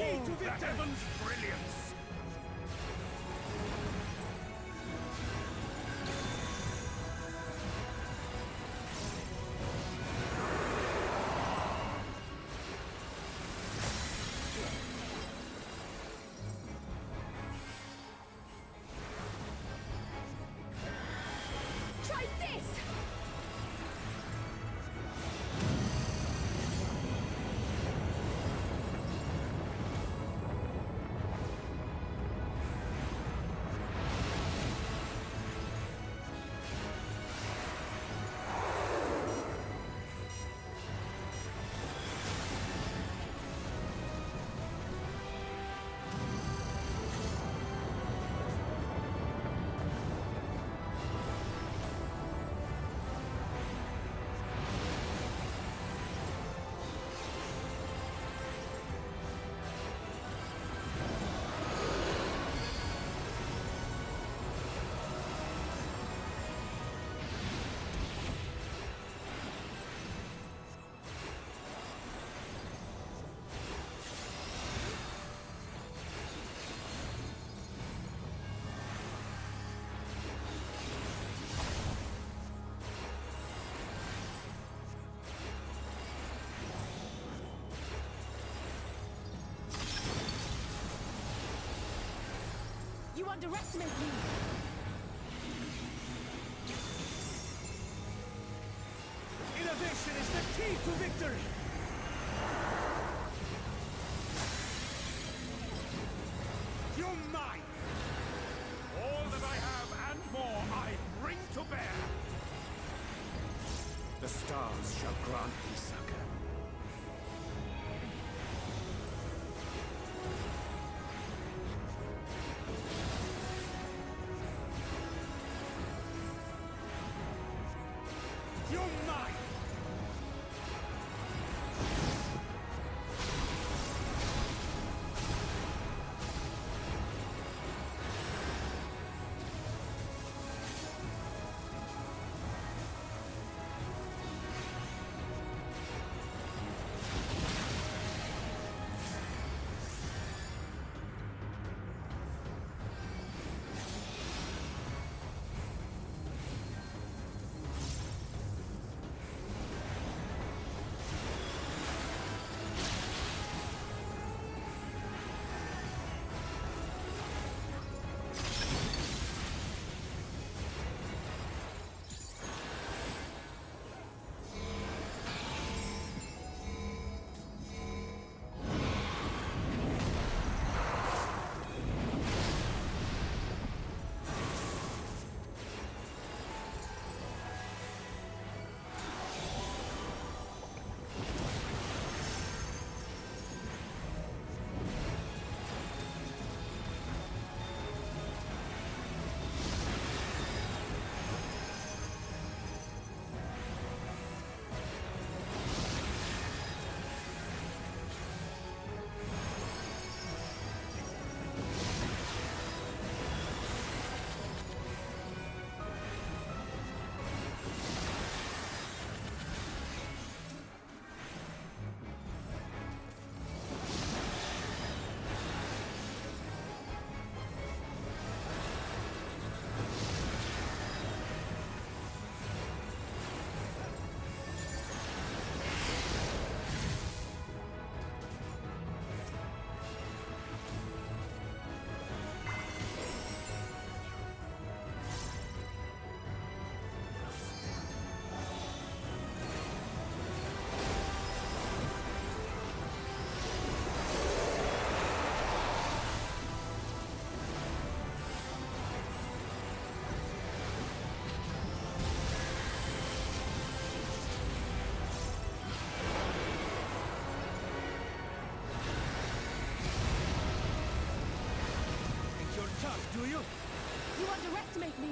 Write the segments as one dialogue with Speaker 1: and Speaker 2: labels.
Speaker 1: key to victory! The heavens' brilliance!
Speaker 2: Try this! You underestimate me!
Speaker 1: Innovation is the key to victory! You're mine! All that I have and more I bring to bear! The stars shall grant thee succor. You're mine! Do you?
Speaker 2: You underestimate me!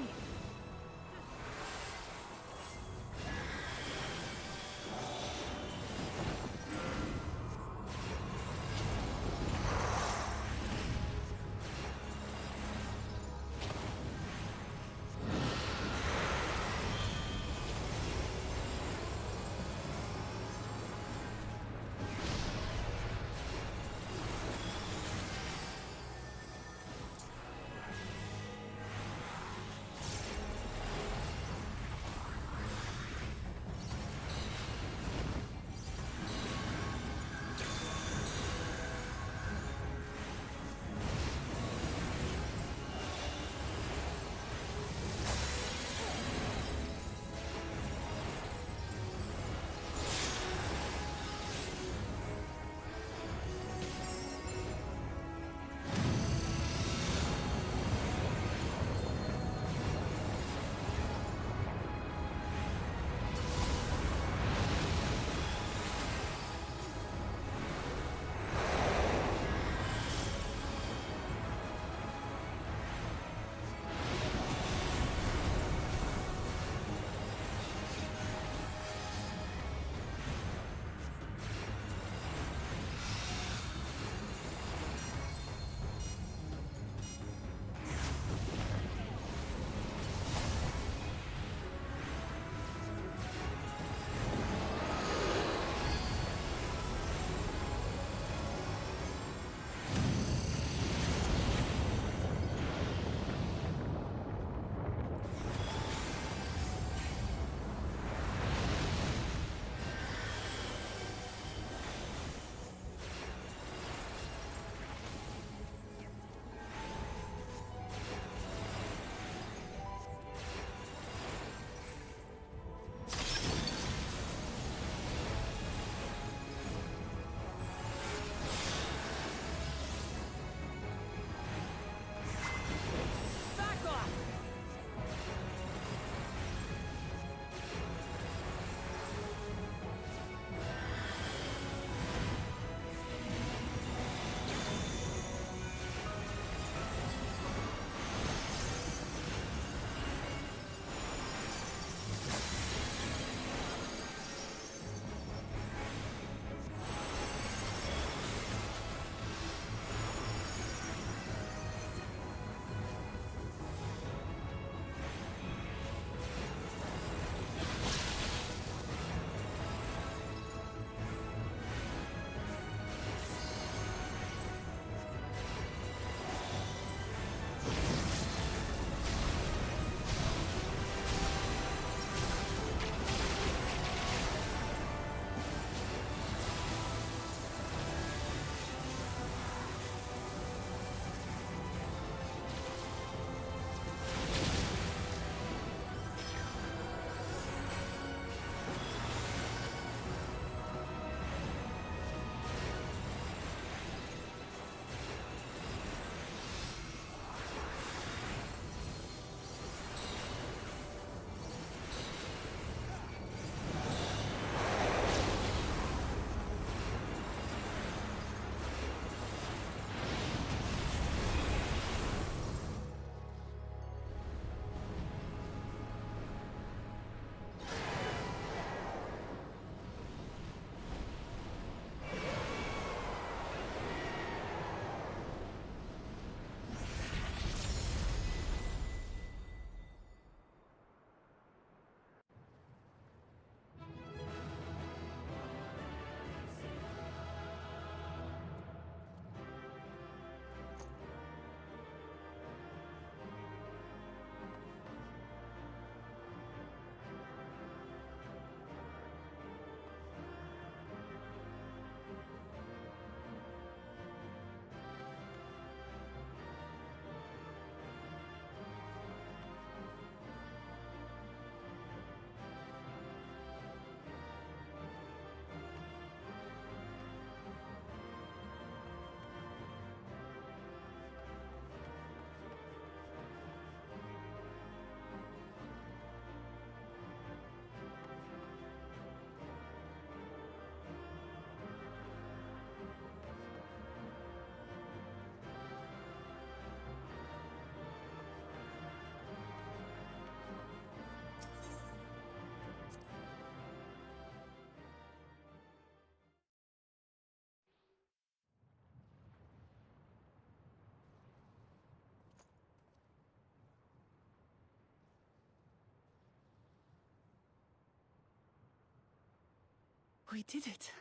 Speaker 3: We did it.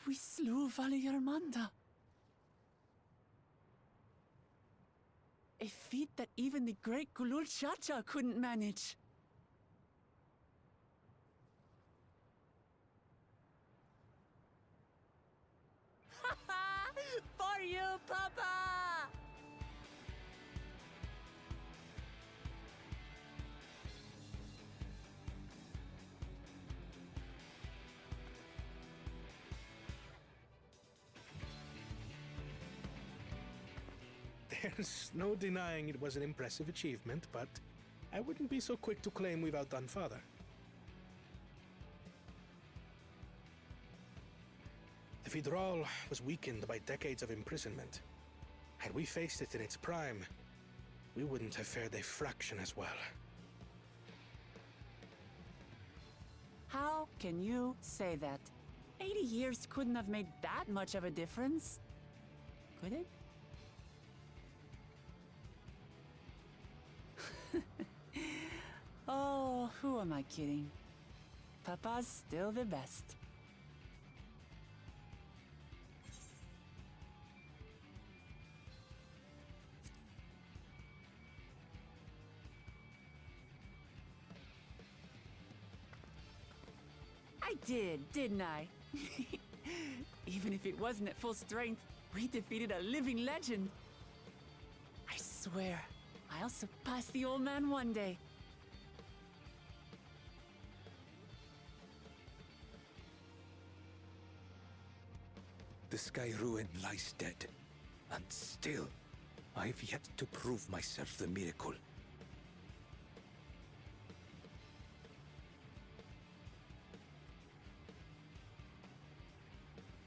Speaker 3: We slew Valigarmanda. A feat that even the great Gulul Chacha couldn't manage. For you, Papa!
Speaker 4: There's no denying it was an impressive achievement, but I wouldn't be so quick to claim we've outdone Father. The Federal was weakened by decades of imprisonment. Had we faced it in its prime, we wouldn't have fared a fraction as well.
Speaker 3: How can you say that? 80 years couldn't have made that much of a difference. Could it? Oh, who am I kidding? Papa's still the best. I did, didn't I? Even if it wasn't at full strength, we defeated a living legend. I swear, I'll surpass the old man one day.
Speaker 5: The Sky Ruin lies dead, and still, I've yet to prove myself the miracle.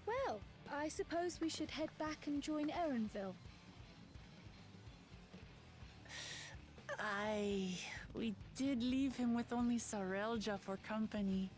Speaker 2: Well, I suppose we should head back and join Erenville.
Speaker 3: We did leave him with only Sarelja for company.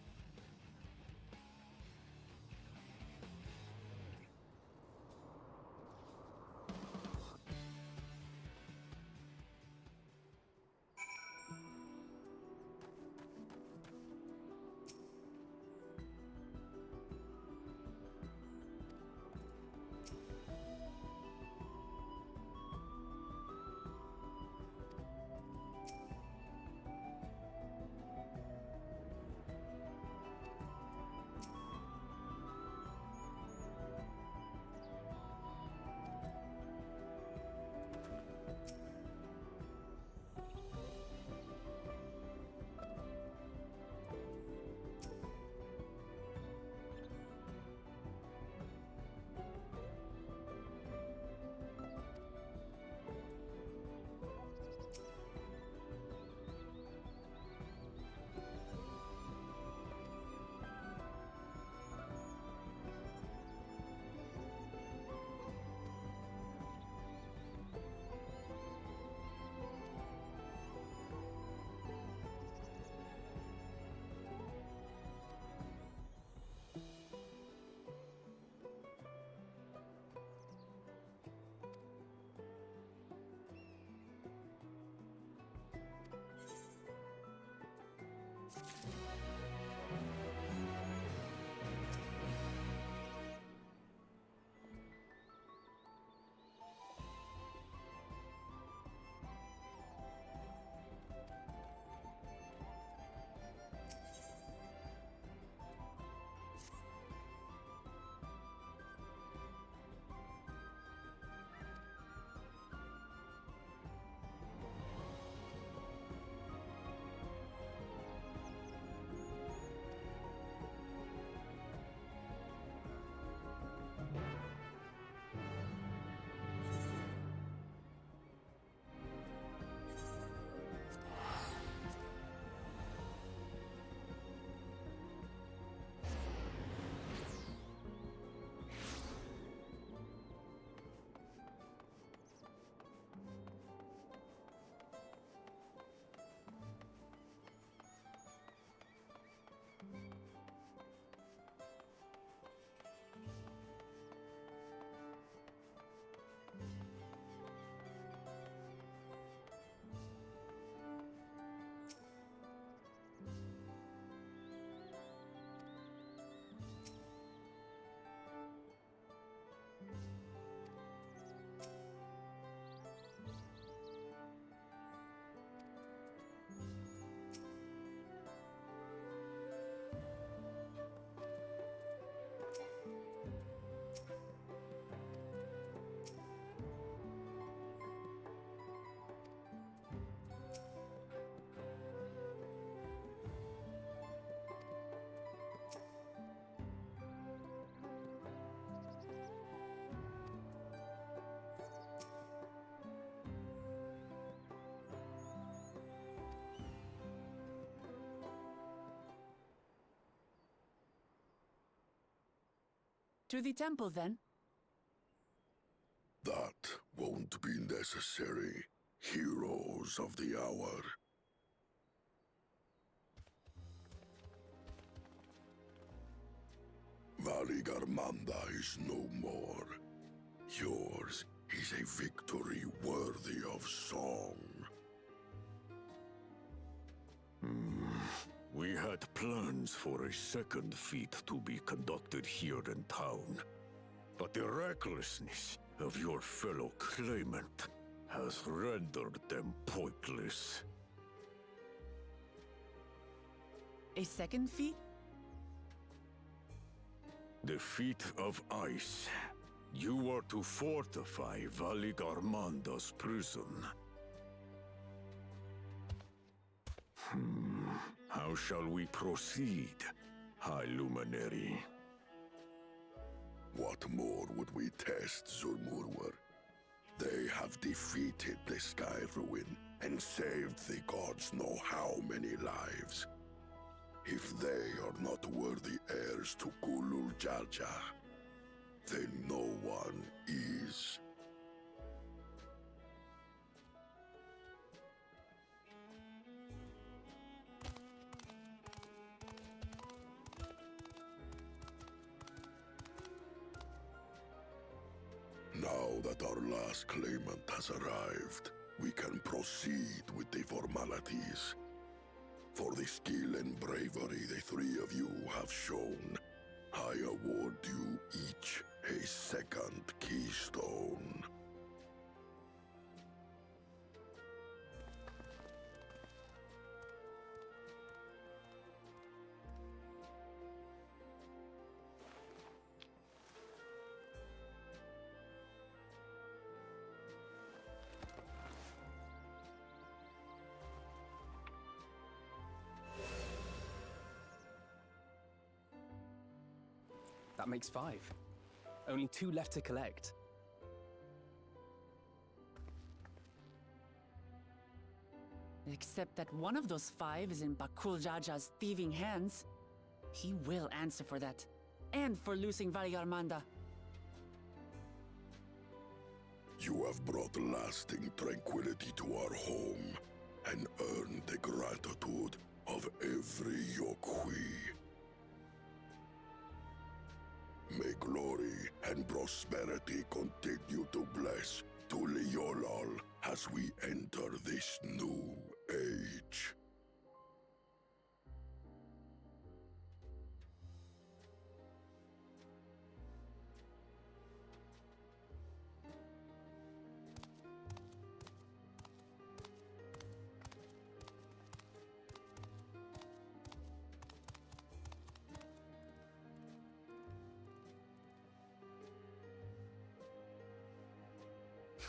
Speaker 3: To the temple, then.
Speaker 6: That won't be necessary, heroes of the hour. Valigarmanda is no more. Yours is a victory worthy of song.
Speaker 7: We had plans for a second feat to be conducted here in town. But the recklessness of your fellow claimant has rendered them pointless.
Speaker 3: A second feat?
Speaker 7: The feat of ice. You are to fortify Valigarmanda's prison. How shall we proceed, High Luminary?
Speaker 6: What more would we test, Zurmurwer? They have defeated the Sky Ruin and saved the gods know how many lives. If they are not worthy heirs to Gulul Jalja, then no one is. Now that our last claimant has arrived, we can proceed with the formalities. For the skill and bravery the three of you have shown, I award you each a second keystone.
Speaker 8: That makes 5. Only 2 left to collect.
Speaker 3: Except that one of those 5 is in Bakul Jaja's thieving hands. He will answer for that. And for losing Valigarmanda.
Speaker 6: You have brought lasting tranquility to our home and earned the gratitude of every Yokwi. May glory and prosperity continue to bless Tuliolol as we enter this new age.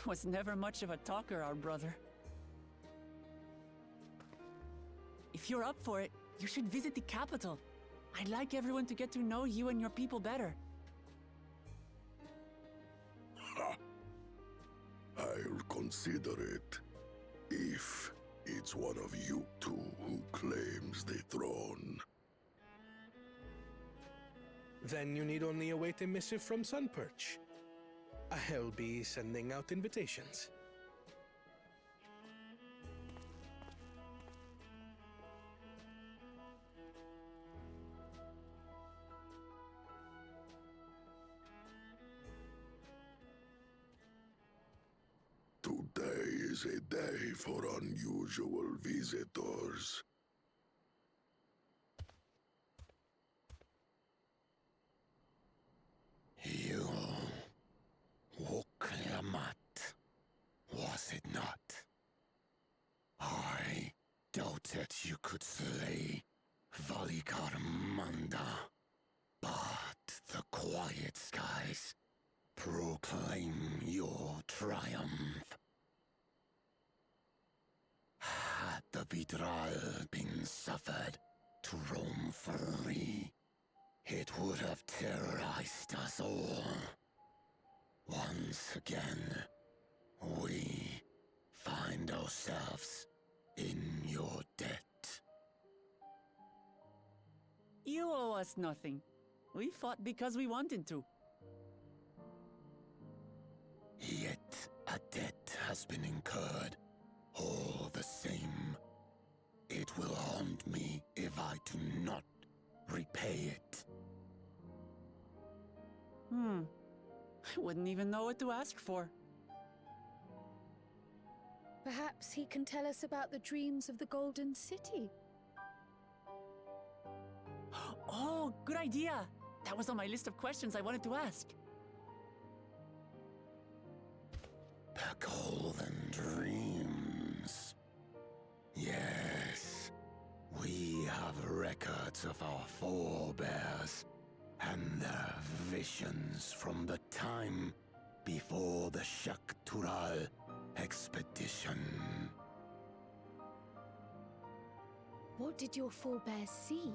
Speaker 3: Was never much of a talker, our brother. If you're up for it, you should visit the capital. I'd like everyone to get to know you and your people better.
Speaker 6: I'll consider it. If it's one of you two who claims the throne.
Speaker 4: Then you need only await a missive from Sunperch. I'll be sending out invitations.
Speaker 6: Today is a day for unusual visitors.
Speaker 5: You... Woklamat, was it not? I doubted you could slay Valigarmanda, but the quiet skies proclaim your triumph. Had the Vidral been suffered to roam free, it would have terrorized us all. Once again, we find ourselves in your debt.
Speaker 3: You owe us nothing. We fought because we wanted to.
Speaker 5: has been incurred, all the same, it will haunt me if I do not repay it.
Speaker 3: I wouldn't even know what to ask for.
Speaker 2: Perhaps he can tell us about the dreams of the Golden City.
Speaker 3: Oh, good idea! That was on my list of questions I wanted to ask.
Speaker 5: The Golden Dreams. Yes, we have records of our forebears and their visions from the time before the Shaktural expedition.
Speaker 2: What did your forebears see?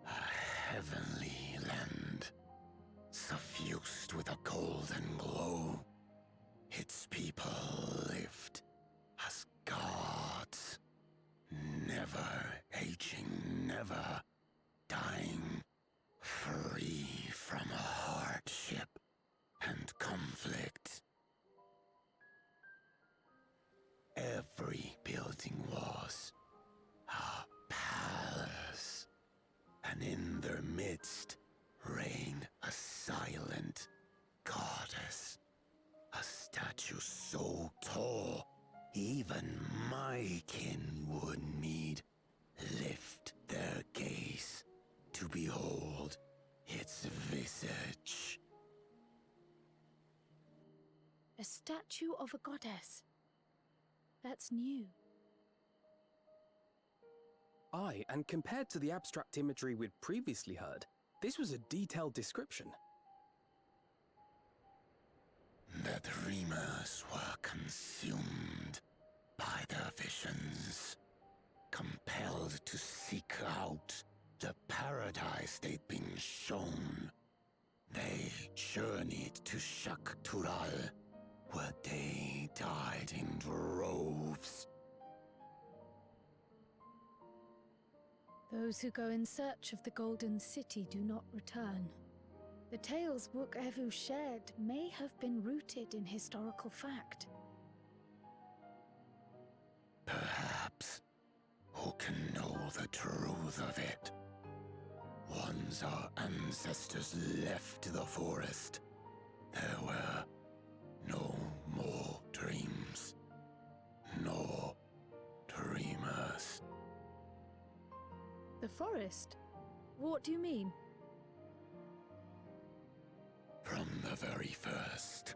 Speaker 5: A heavenly land, suffused with a golden glow. Its people lived as gods, never aging, never dying, free from hardship and conflict. Every building was a palace, and in their midst reigned a silent goddess, a statue so tall even my kin would need lift their gaze to behold its visage.
Speaker 2: A statue of a goddess. That's new.
Speaker 8: Aye, and compared to the abstract imagery we'd previously heard, this was a detailed description.
Speaker 5: The dreamers were consumed by their visions, compelled to seek out the paradise they'd been shown. They journeyed to Shaktural, where they died in droves.
Speaker 2: Those who go in search of the Golden City do not return. The tales Worqor shared may have been rooted in historical fact.
Speaker 5: Perhaps. Who can know the truth of it? Once our ancestors left the forest, there were no more dreams, no dreamers.
Speaker 2: The forest? What do you mean?
Speaker 5: From the very first,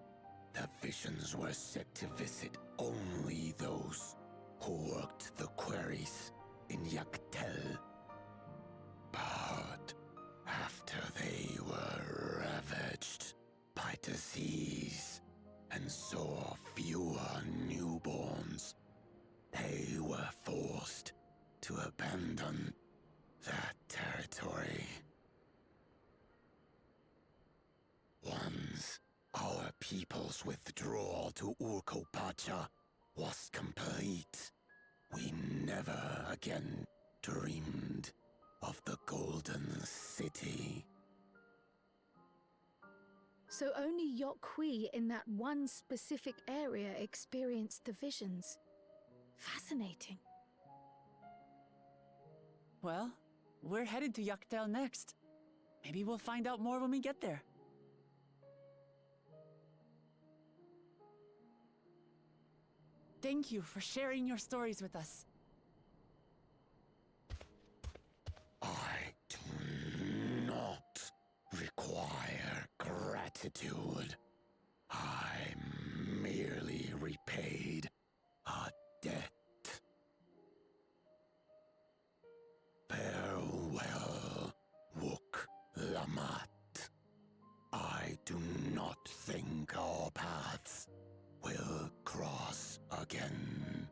Speaker 5: the visions were set to visit only those who worked the quarries in Yaktel. But after they were ravaged by disease and saw fewer newborns, they were forced to abandon that territory. Once our people's withdrawal to Urkopacha was complete, we never again dreamed of the Golden City.
Speaker 2: So only Yokhui in that one specific area experienced the visions. Fascinating.
Speaker 3: Well, we're headed to Yaktel next. Maybe we'll find out more when we get there. Thank you for sharing your stories with us.
Speaker 5: I do not require gratitude. I merely repaid a debt. Farewell, Lamat. I do not think our paths will cross again.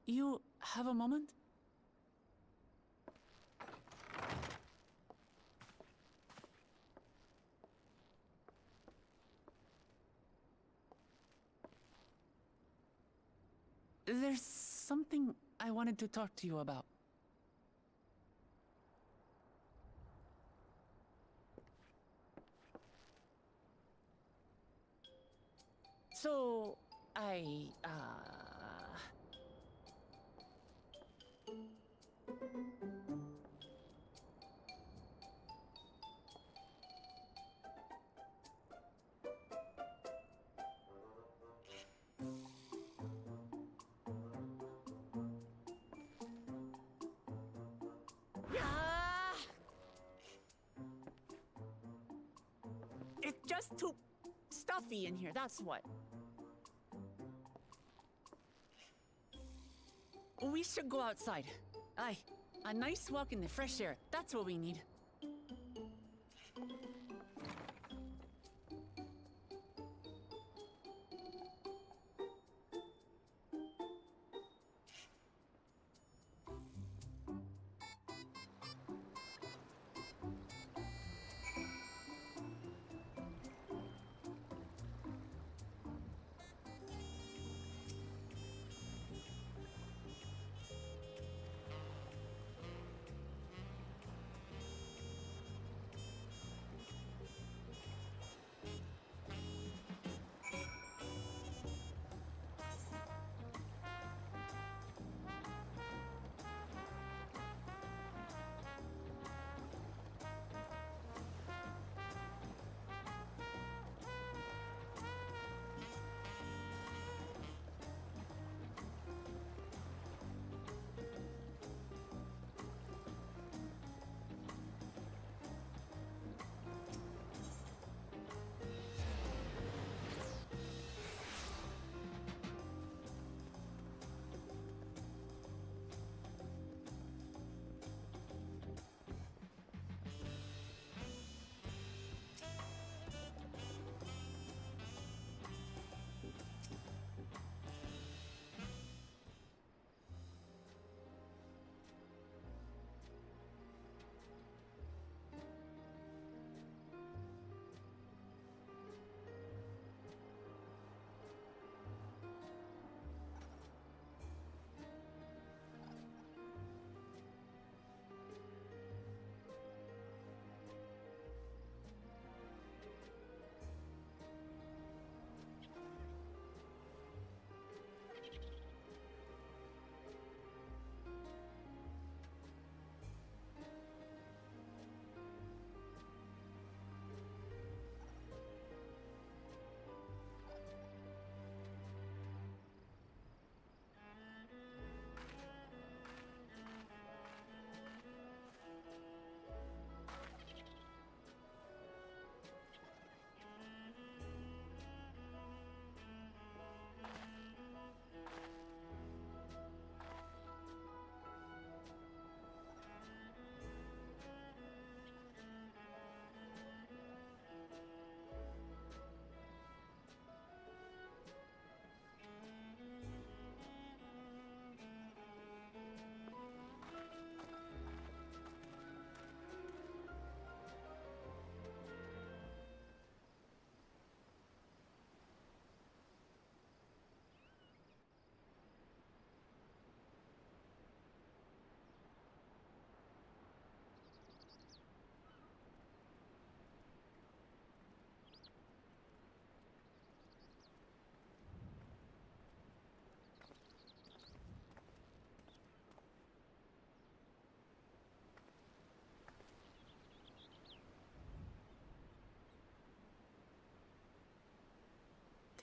Speaker 3: You have a moment? There's something I wanted to talk to you about. So, it's just too stuffy in here, that's what. We should go outside. Aye, a nice walk in the fresh air, that's what we need.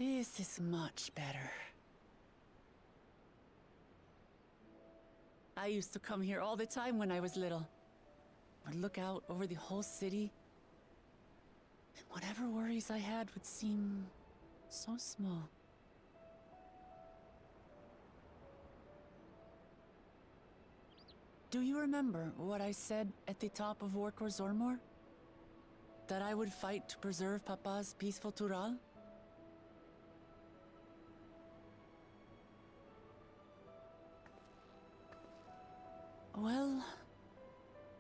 Speaker 3: This is much better. I used to come here all the time when I was little. I'd look out over the whole city, and whatever worries I had would seem so small. Do you remember what I said at the top of Worqor Zormor? That I would fight to preserve Papa's peaceful Tural? Well,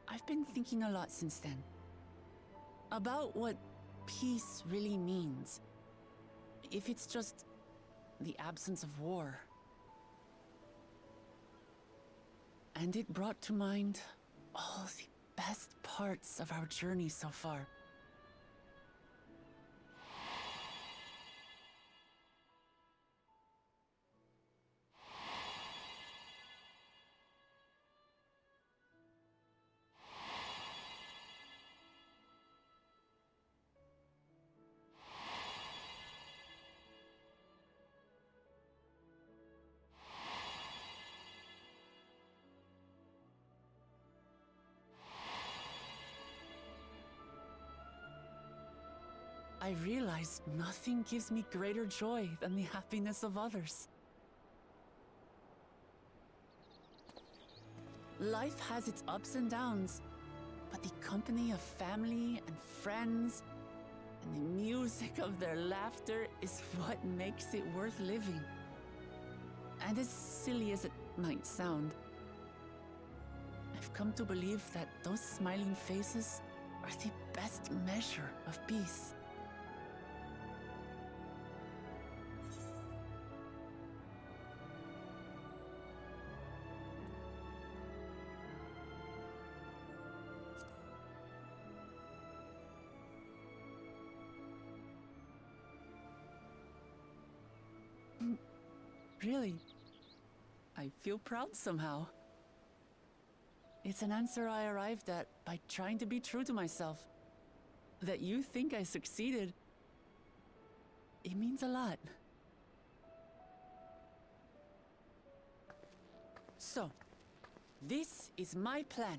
Speaker 3: I've been thinking a lot since then. About what peace really means. If it's just the absence of war. And it brought to mind all the best parts of our journey so far. I realized nothing gives me greater joy than the happiness of others. Life has its ups and downs, but the company of family and friends and the music of their laughter is what makes it worth living. And as silly as it might sound, I've come to believe that those smiling faces are the best measure of peace. Really, I feel proud somehow. It's an answer I arrived at by trying to be true to myself. That you think I succeeded, it means a lot. So, this is my plan.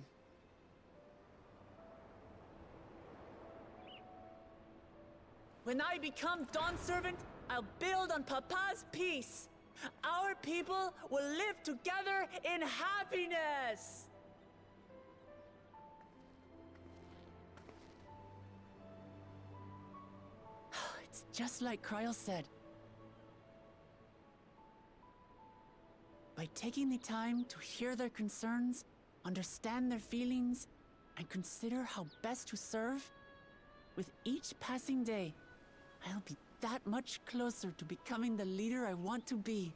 Speaker 3: When I become Dawn Servant, I'll build on Papa's peace. Our people will live together in happiness! It's just like Kryl said. By taking the time to hear their concerns, understand their feelings, and consider how best to serve, with each passing day, I'll be that much closer to becoming the leader I want to be.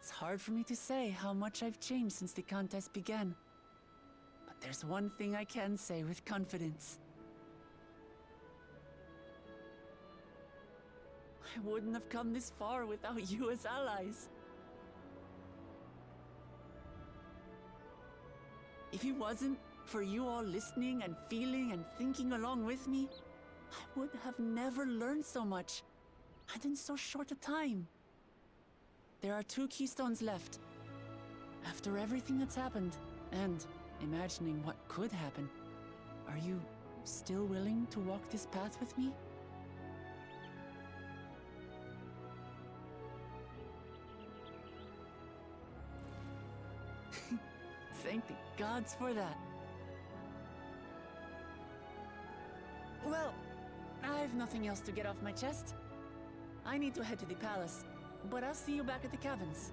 Speaker 3: It's hard for me to say how much I've changed since the contest began. But there's one thing I can say with confidence. I wouldn't have come this far without you as allies. If it wasn't for you all listening and feeling and thinking along with me, I would have never learned so much, and in so short a time. There are 2 keystones left. After everything that's happened, and imagining what could happen, are you still willing to walk this path with me? Thank the gods for that. Well, I've nothing else to get off my chest. I need to head to the palace, but I'll see you back at the caverns.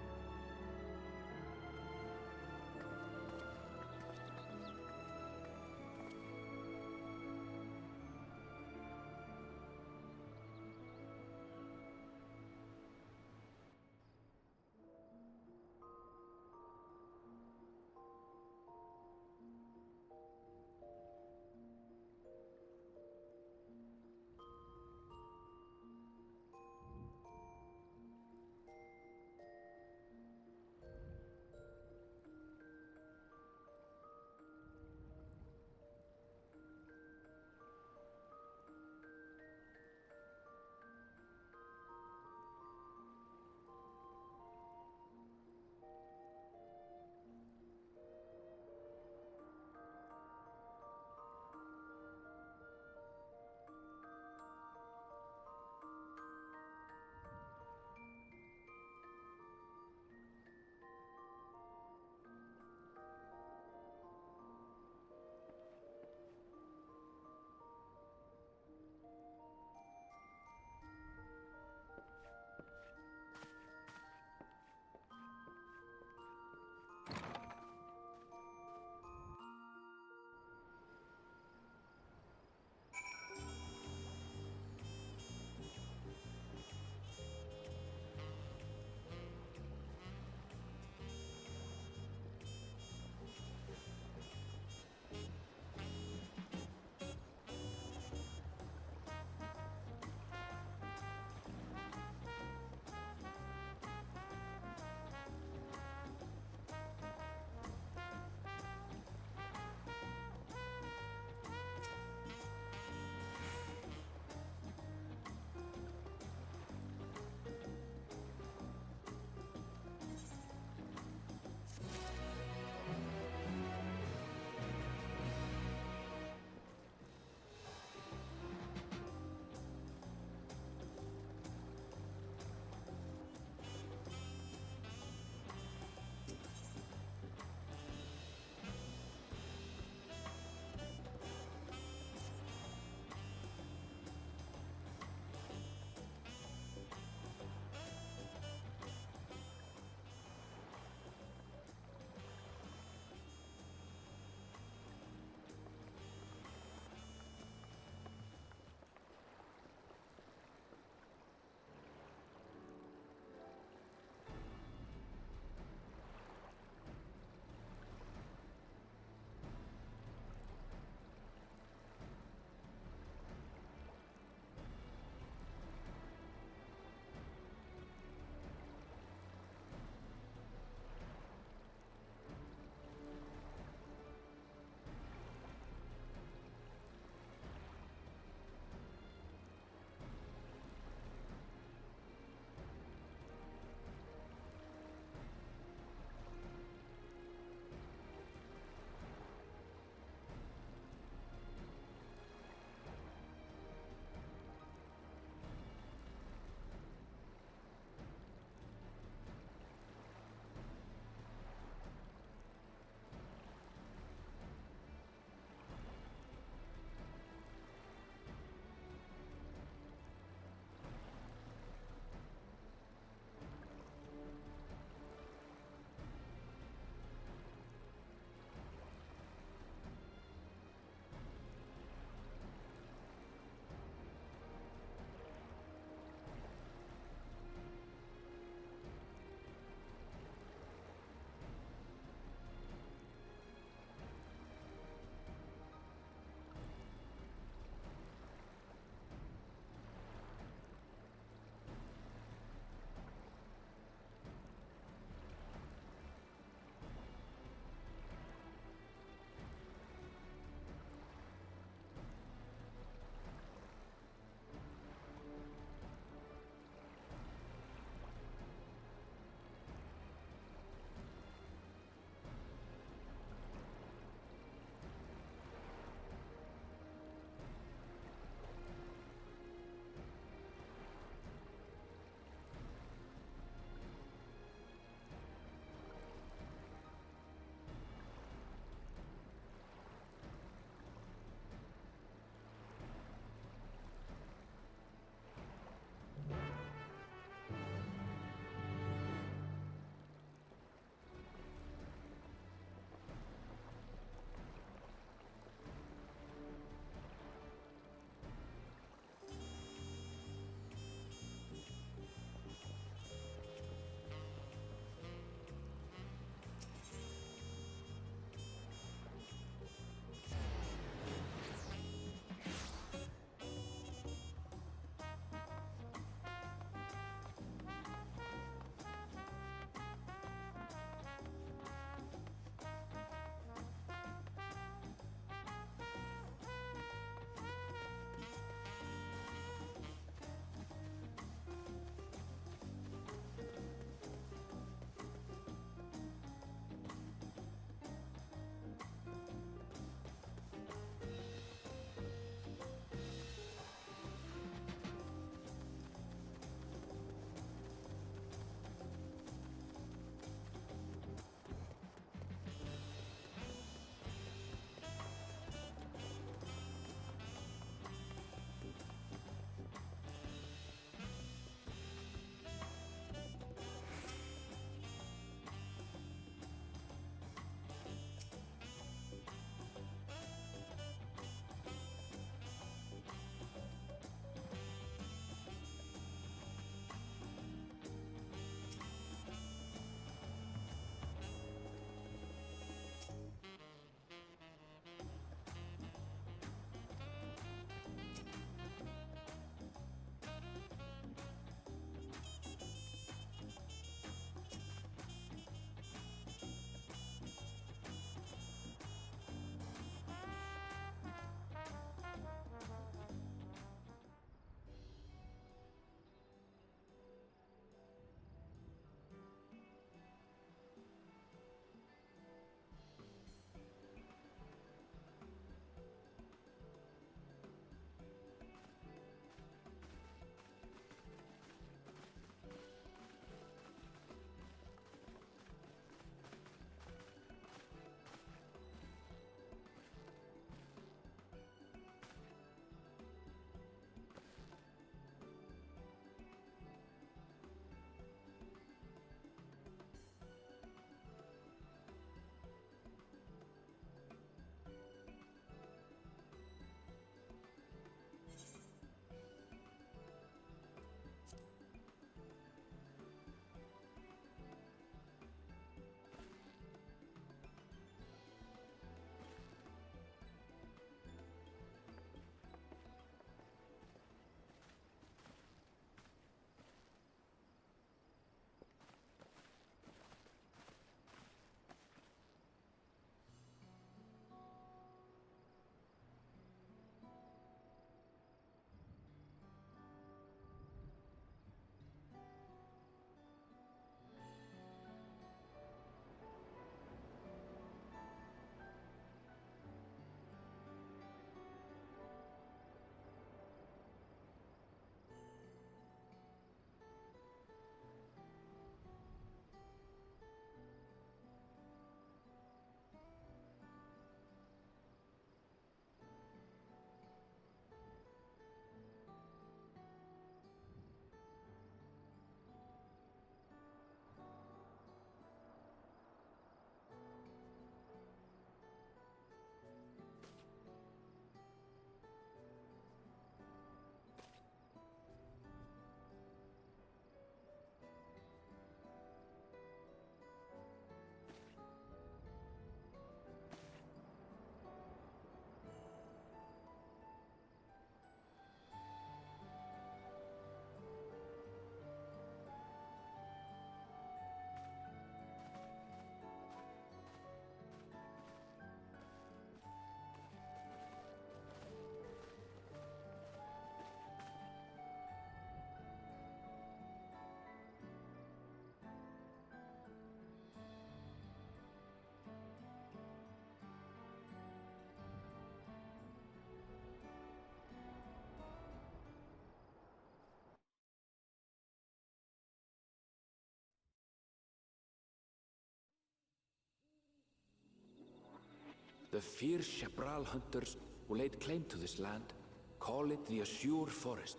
Speaker 9: The fierce Shepral hunters who laid claim to this land call it the Azure Forest,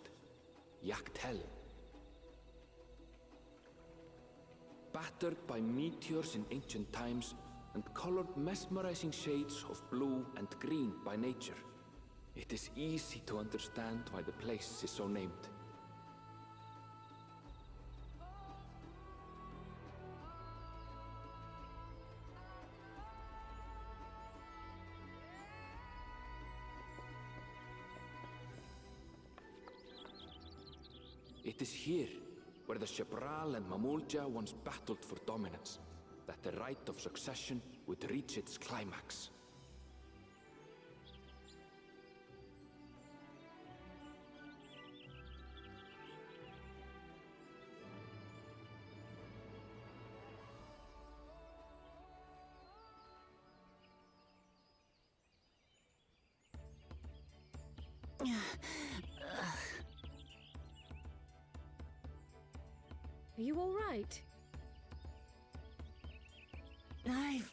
Speaker 9: Yaktel. Battered by meteors in ancient times and colored mesmerizing shades of blue and green by nature, it is easy to understand why the place is so named. It is here, where the Shepral and Mamulja once battled for dominance, that the right of succession would reach its climax.
Speaker 2: Are you all right?
Speaker 3: I've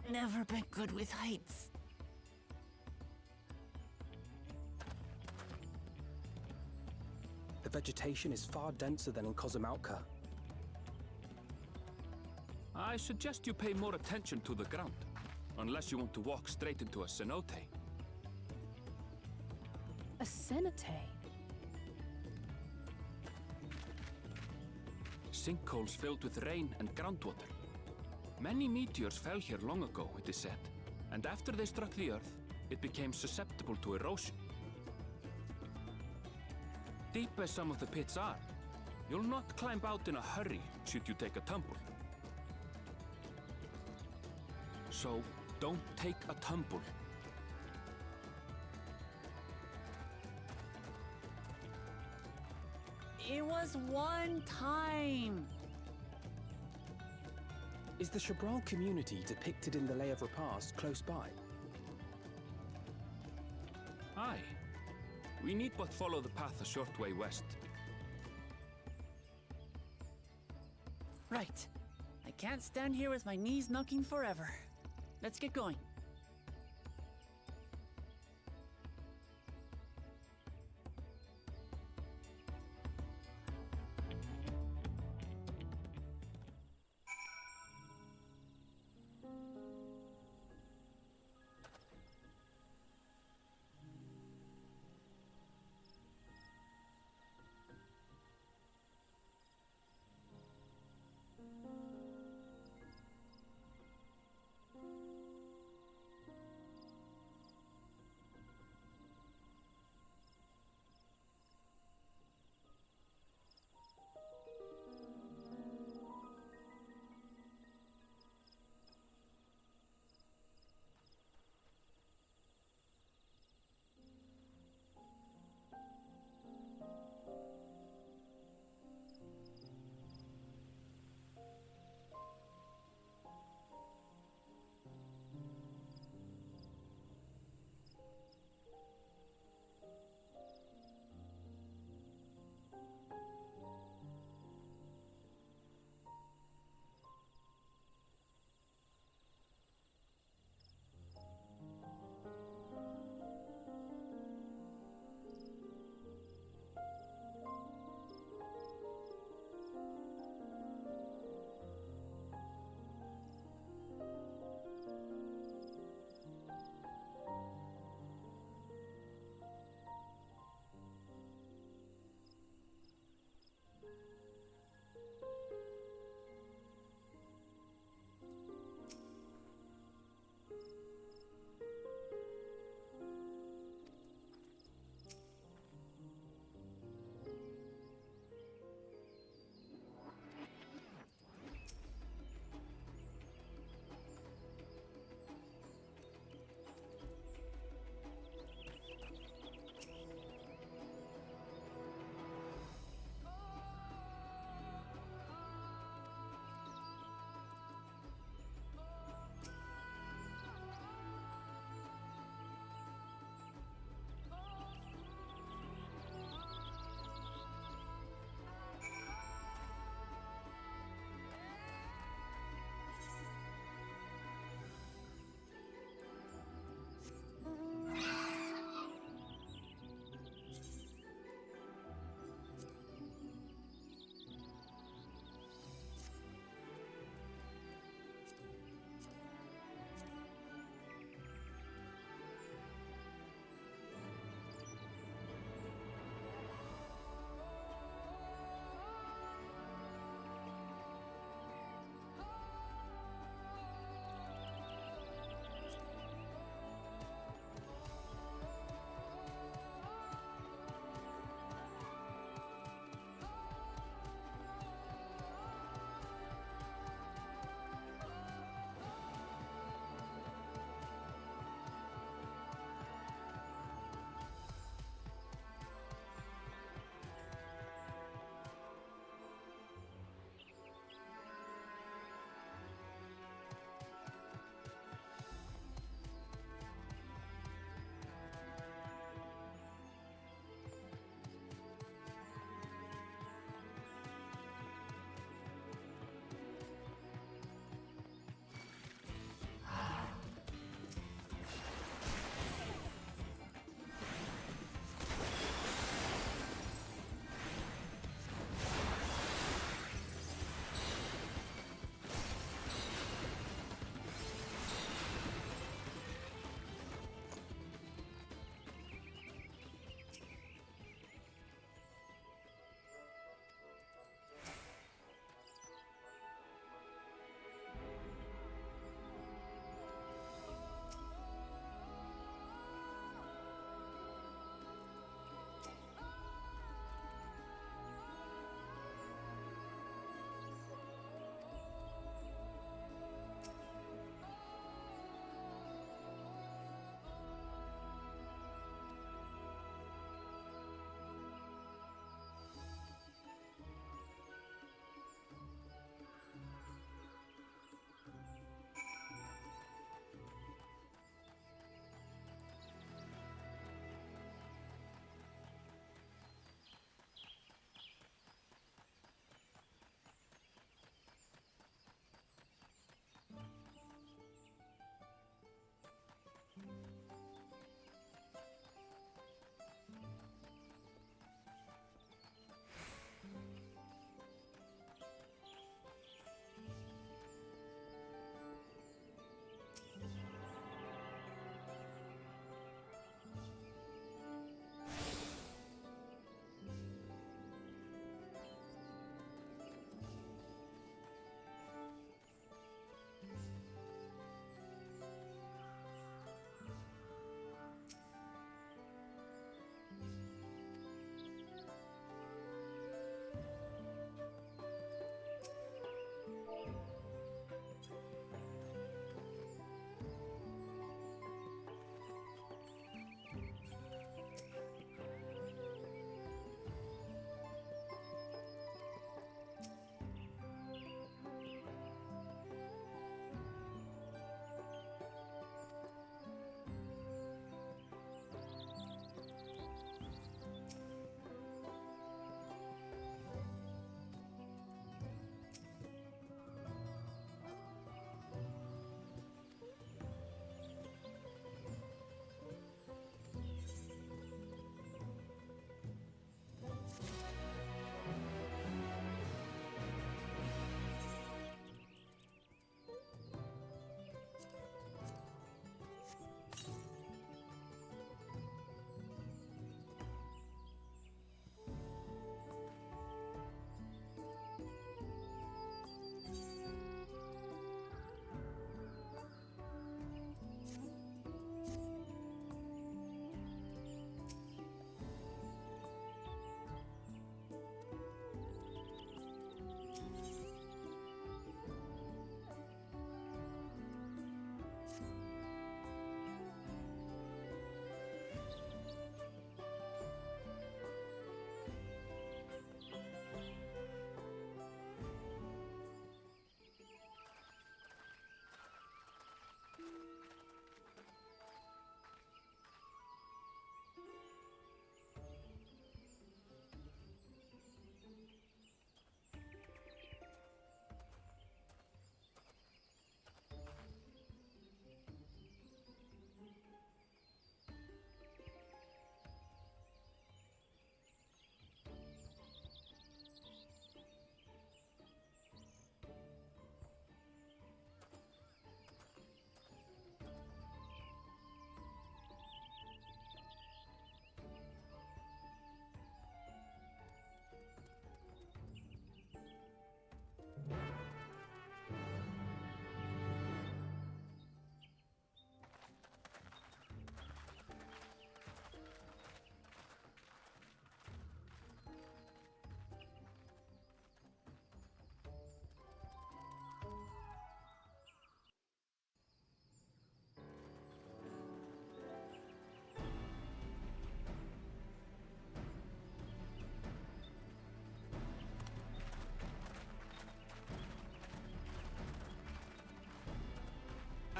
Speaker 3: never been good with heights.
Speaker 8: The vegetation is far denser than in Kozamautka.
Speaker 10: I suggest you pay more attention to the ground, unless you want to walk straight into a cenote.
Speaker 2: A cenote?
Speaker 10: Sinkholes filled with rain and groundwater. Many meteors fell here long ago, it is said, and after they struck the Earth, it became susceptible to erosion. Deep as some of the pits are, you'll not climb out in a hurry should you take a tumble. So, don't take a tumble.
Speaker 3: It was one time.
Speaker 8: Is the Shepral community depicted in the Lay of Repast close by?
Speaker 10: Aye. We need but follow the path a short way west.
Speaker 3: Right. I can't stand here with my knees knocking forever. Let's get going.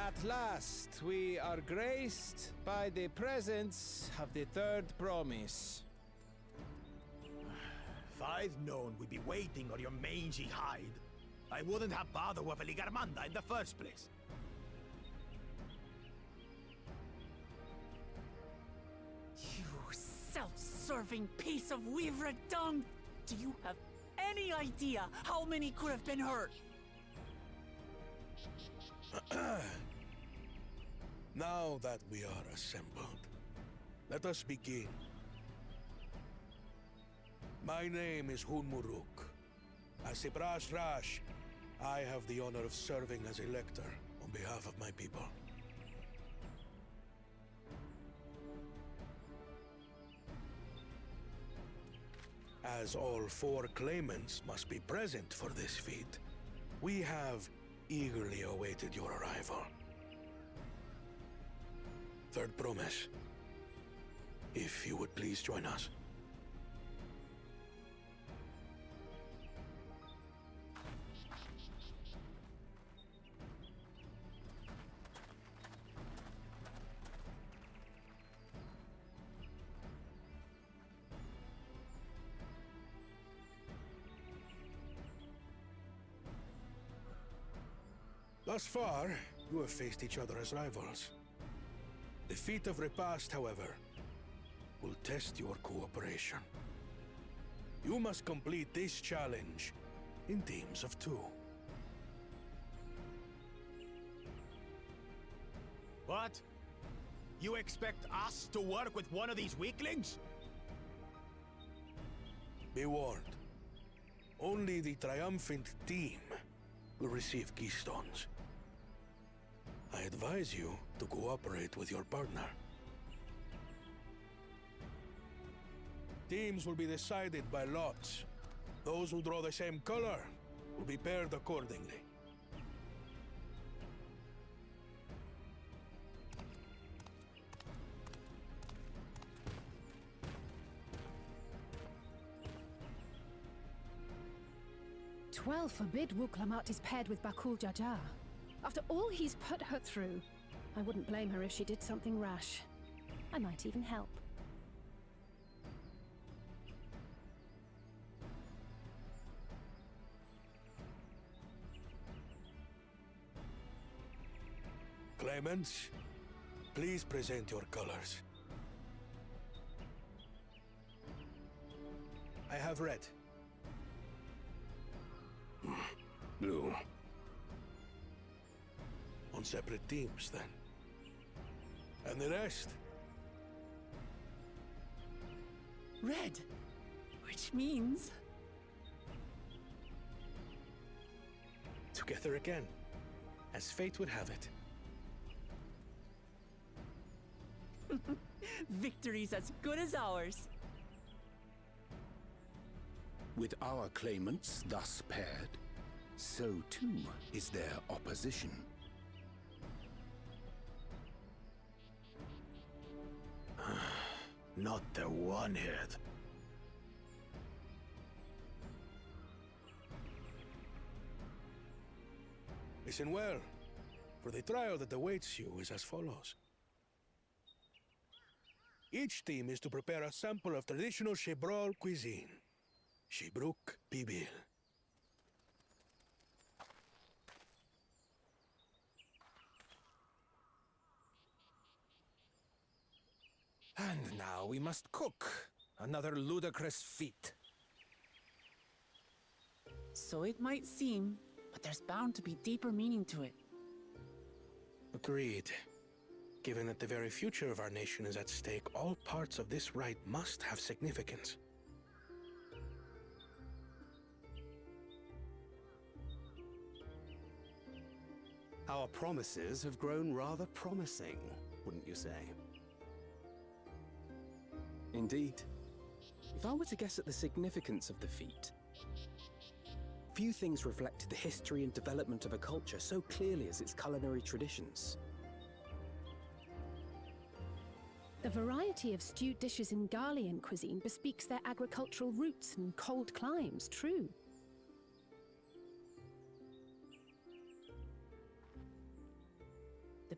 Speaker 11: At last, we are graced by the presence of the third promise.
Speaker 1: If I'd known we'd be waiting on your mangy hide, I wouldn't have bothered with Valigarmanda in the first place.
Speaker 3: You self-serving piece of weaver dung! Do you have any idea how many could have been hurt?
Speaker 4: Now that we are assembled, let us begin. My name is Hunmuruk. As Ibrash Rash, I have the honor of serving as Elector on behalf of my people. As all 4 claimants must be present for this feat, we have eagerly awaited your arrival. Third promise, if you would please join us. Thus far, you have faced each other as rivals. The feat of repast, however, will test your cooperation. You must complete this challenge in teams of 2.
Speaker 1: What? You expect us to work with one of these weaklings?
Speaker 4: Be warned. Only the triumphant team will receive keystones. I advise you to cooperate with your partner. Teams will be decided by lots. Those who draw the same color will be paired accordingly.
Speaker 2: Twelve forbid Wuklamat is paired with Bakul Jajar. After all he's put her through, I wouldn't blame her if she did something rash. I might even help.
Speaker 4: Claimants, please present your colors. I have red.
Speaker 6: Blue.
Speaker 4: On separate teams, then. And the rest?
Speaker 3: Red! Which means...
Speaker 4: Together again, as fate would have it.
Speaker 3: Victory's as good as ours.
Speaker 5: With our claimants thus paired, so too is their opposition.
Speaker 1: Not the one-head.
Speaker 4: Listen well, for the trial that awaits you is as follows. Each team is to prepare a sample of traditional Shebrol cuisine. Shibruk Pibil.
Speaker 11: And now we must cook. Another ludicrous feat.
Speaker 3: So it might seem, but there's bound to be deeper meaning to it.
Speaker 4: Agreed. Given that the very future of our nation is at stake, all parts of this rite must have significance.
Speaker 12: Our promises have grown rather promising, wouldn't you say?
Speaker 8: Indeed. If I were to guess at the significance of the feat, few things reflect the history and development of a culture so clearly as its culinary traditions.
Speaker 2: The variety of stewed dishes in Garlean cuisine bespeaks their agricultural roots and cold climes, true.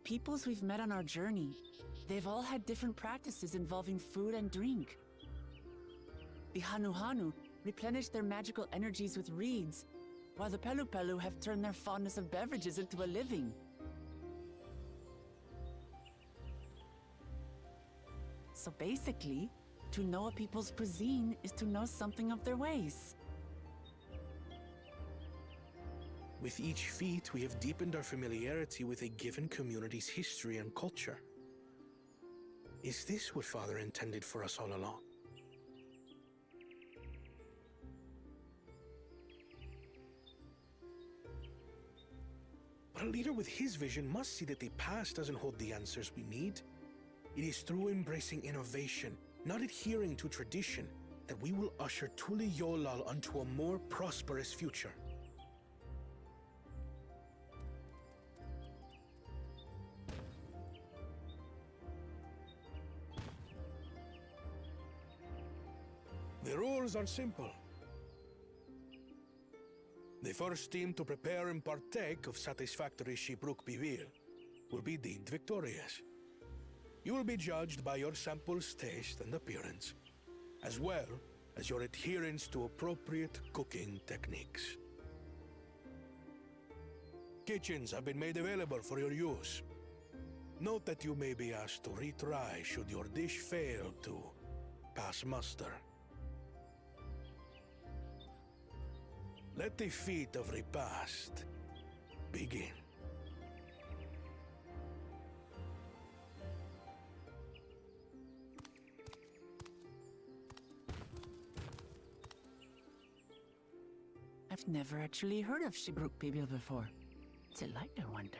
Speaker 3: peoples we've met on our journey, they've all had different practices involving food and drink. The Hanu replenish their magical energies with reeds, while the Pelu have turned their fondness of beverages into a living. So basically, to know a people's cuisine is to know something of their ways.
Speaker 4: With each feat, we have deepened our familiarity with a given community's history and culture. Is this what Father intended for us all along? But a leader with his vision must see that the past doesn't hold the answers we need. It is through embracing innovation, not adhering to tradition, that we will usher Tuli Yolal onto a more prosperous future. The rules are simple. The first team to prepare and partake of satisfactory Shibruk Bivir will be deemed victorious. You will be judged by your sample's taste and appearance, as well as your adherence to appropriate cooking techniques. Kitchens have been made available for your use. Note that you may be asked to retry should your dish fail to pass muster. Let the feat of repast begin.
Speaker 3: I've never actually heard of Shibruk Bibil before. What's it like, I wonder?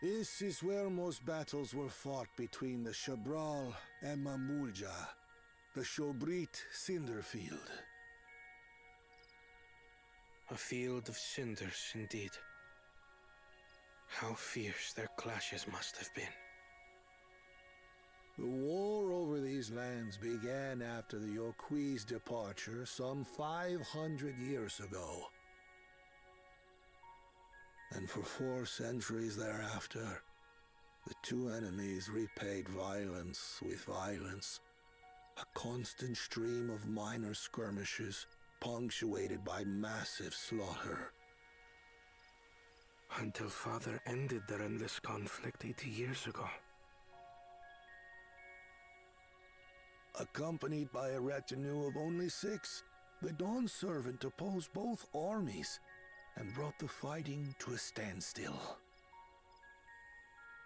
Speaker 4: This is where most battles were fought between the Shabral and Mamulja, the Shobrit Cinderfield. A field of cinders, indeed. How fierce their clashes must have been. The war over these lands began after the Yorqui's departure some 500 years ago. And for 4 centuries thereafter, the two enemies repaid violence with violence. A constant stream of minor skirmishes, punctuated by massive slaughter. Until Father ended their endless conflict 80 years ago. Accompanied by a retinue of only 6, the Dawn Servant opposed both armies and brought the fighting to a standstill.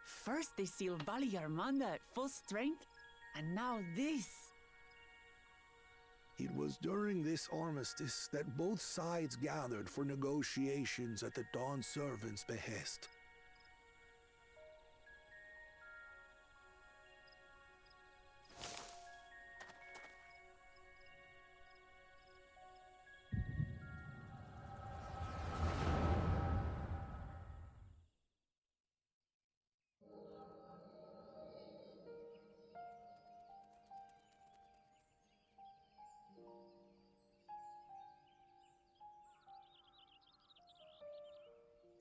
Speaker 3: First they sealed Valigarmanda at full strength, and now this.
Speaker 4: It was during this armistice that both sides gathered for negotiations at the Dawn Servant's behest.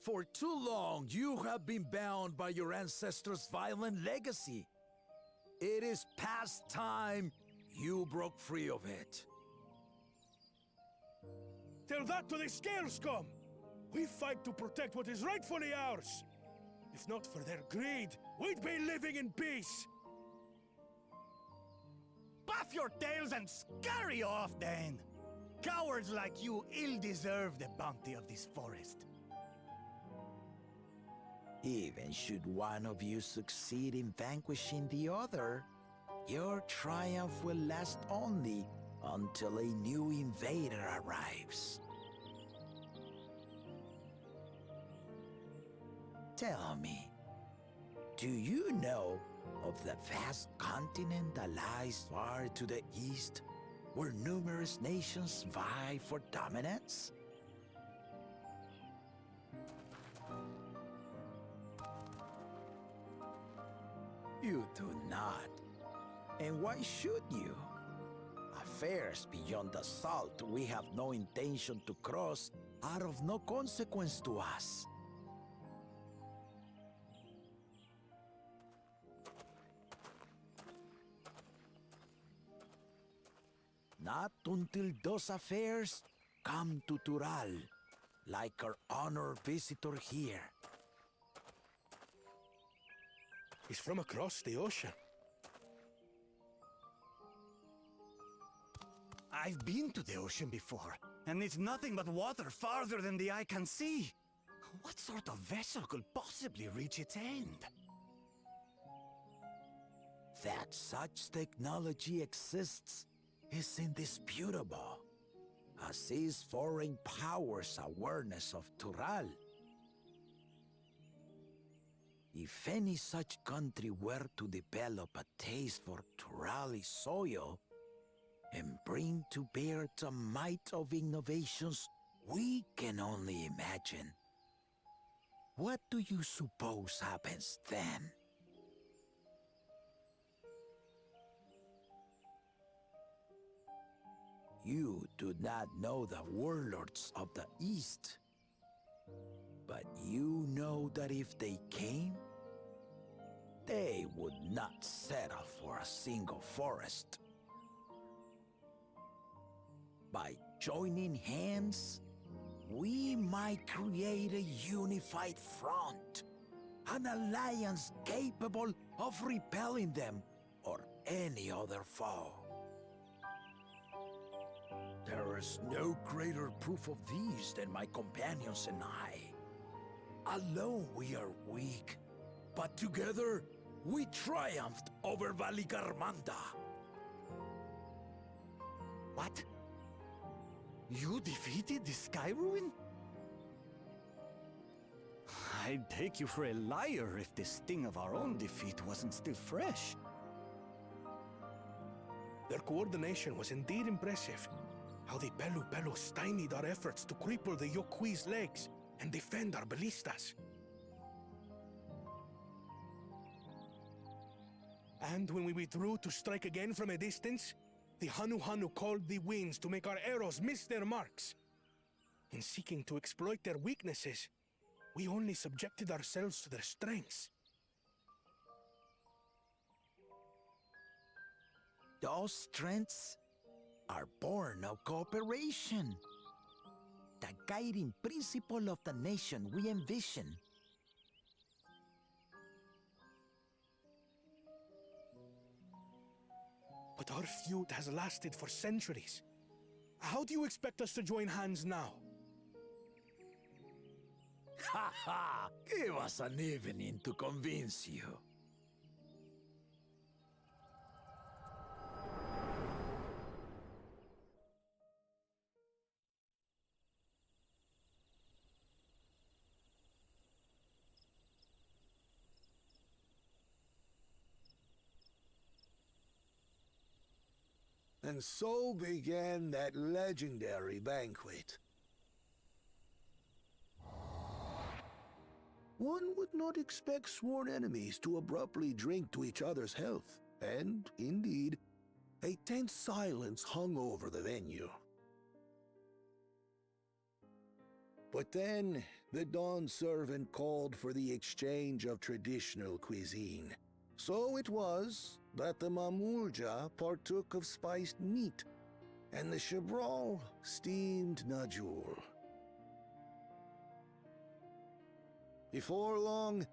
Speaker 13: For too long, you have been bound by your ancestors' violent legacy. It is past time you broke free of it.
Speaker 4: Tell that to the Scale Scum! We fight to protect what is rightfully ours! If not for their greed, we'd be living in peace!
Speaker 1: Buff your tails and scurry off, then! Cowards like you ill-deserve the bounty of this forest.
Speaker 13: Even should one of you succeed in vanquishing the other, your triumph will last only until a new invader arrives. Tell me, do you know of the vast continent that lies far to the east, where numerous nations vie for dominance? You do not. And why should you? Affairs beyond the salt we have no intention to cross are of no consequence to us. Not until those affairs come to Tural, like our honored visitor here.
Speaker 4: He's from across the ocean.
Speaker 1: I've been to the ocean before, and it's nothing but water farther than the eye can see. What sort of vessel could possibly reach its end?
Speaker 13: That such technology exists is indisputable, as is foreign powers' awareness of Tural. If any such country were to develop a taste for Turali soil and bring to bear the might of innovations we can only imagine, what do you suppose happens then? You do not know the warlords of the East, but you know that if they came, they would not settle for a single forest. By joining hands, we might create a unified front, an alliance capable of repelling them or any other foe. There is no greater proof of these than my companions and I. Alone we are weak, but together we triumphed over Valigarmanda.
Speaker 1: What? You defeated the Sky Ruin? I'd take you for a liar if the sting of our own defeat wasn't still fresh.
Speaker 4: Their coordination was indeed impressive. How the Pelu stymied our efforts to cripple the Yokui's legs and defend our ballistas. And when we withdrew to strike again from a distance, the Hanu called the winds to make our arrows miss their marks. In seeking to exploit their weaknesses, we only subjected ourselves to their strengths.
Speaker 13: Those strengths are born of cooperation. The guiding principle of the nation we envision.
Speaker 4: But our feud has lasted for centuries. How do you expect us to join hands now?
Speaker 13: Ha ha! Give us an evening to convince you.
Speaker 6: And so began that legendary banquet. One would not expect sworn enemies to abruptly drink to each other's health, and, indeed, a tense silence hung over the venue. But then, the Dawn Servant called for the exchange of traditional cuisine. So it was that the Mamulja partook of spiced meat, and the Chebral steamed najul. Before long,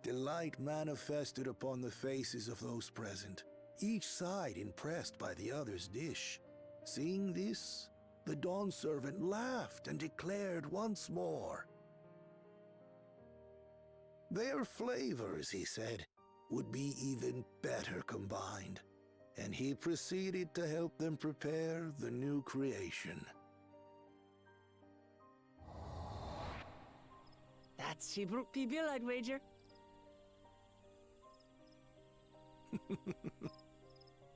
Speaker 6: delight manifested upon the faces of those present, each side impressed by the other's dish. Seeing this, the Dawn Servant laughed and declared once more. Their flavors, he said, would be even better combined, and he proceeded to help them prepare the new creation.
Speaker 3: That's Shibruk Pibil, I'd wager.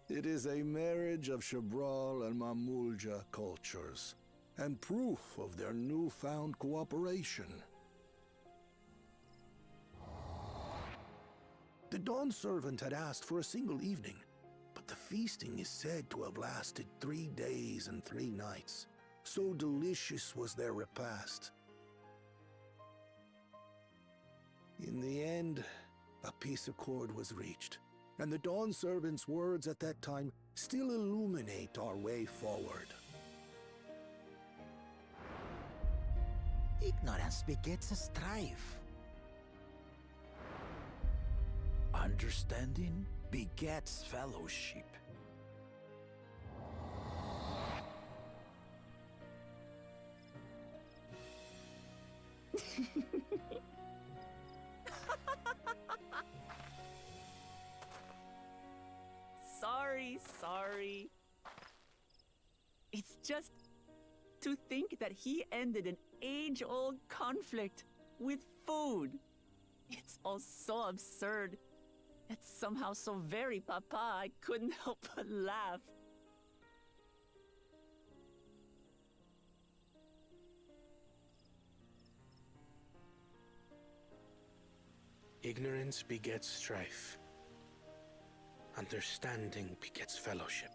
Speaker 6: It is a marriage of Chebral and Mamulja cultures, and proof of their newfound cooperation. The Dawn Servant had asked for a single evening, but the feasting is said to have lasted 3 days and 3 nights. So delicious was their repast. In the end, a peace accord was reached, and the Dawn Servant's words at that time still illuminate our way forward.
Speaker 13: Ignorance begets strife. Understanding begets fellowship.
Speaker 3: Sorry. It's just to think that he ended an age-old conflict with food. It's all so absurd. It's somehow so very papa, I couldn't help but laugh.
Speaker 4: Ignorance begets strife. Understanding begets fellowship.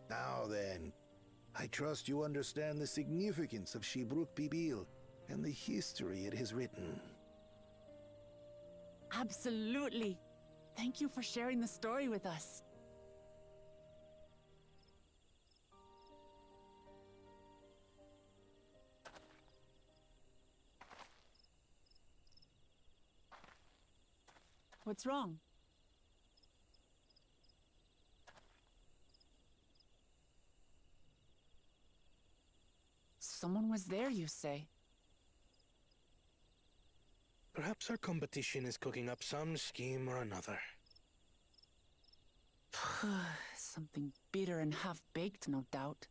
Speaker 6: Now then, I trust you understand the significance of Shibruk Pibil and the history it has written.
Speaker 3: Absolutely. Thank you for sharing the story with us. What's wrong? Someone was there, you say?
Speaker 4: Perhaps our competition is cooking up some scheme or another.
Speaker 3: Something bitter and half-baked, no doubt.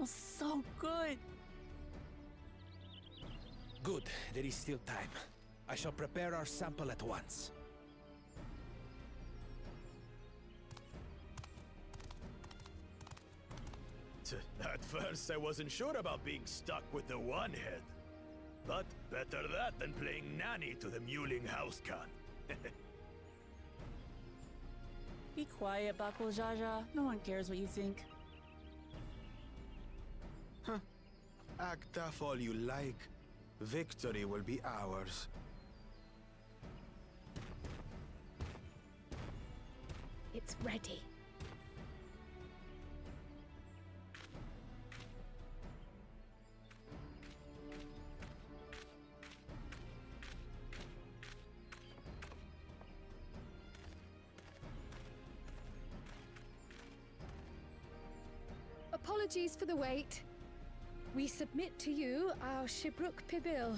Speaker 3: smells so good.
Speaker 11: Good, there is still time. I shall prepare our sample at once.
Speaker 14: At first, I wasn't sure about being stuck with the one head. But better that than playing nanny to the mewling housecan.
Speaker 3: Be quiet, Bakul Jaja. No one cares what you think.
Speaker 12: Act tough all you like. Victory will be ours.
Speaker 2: It's ready. Apologies for the wait. We submit to you our Shibruk Pibil.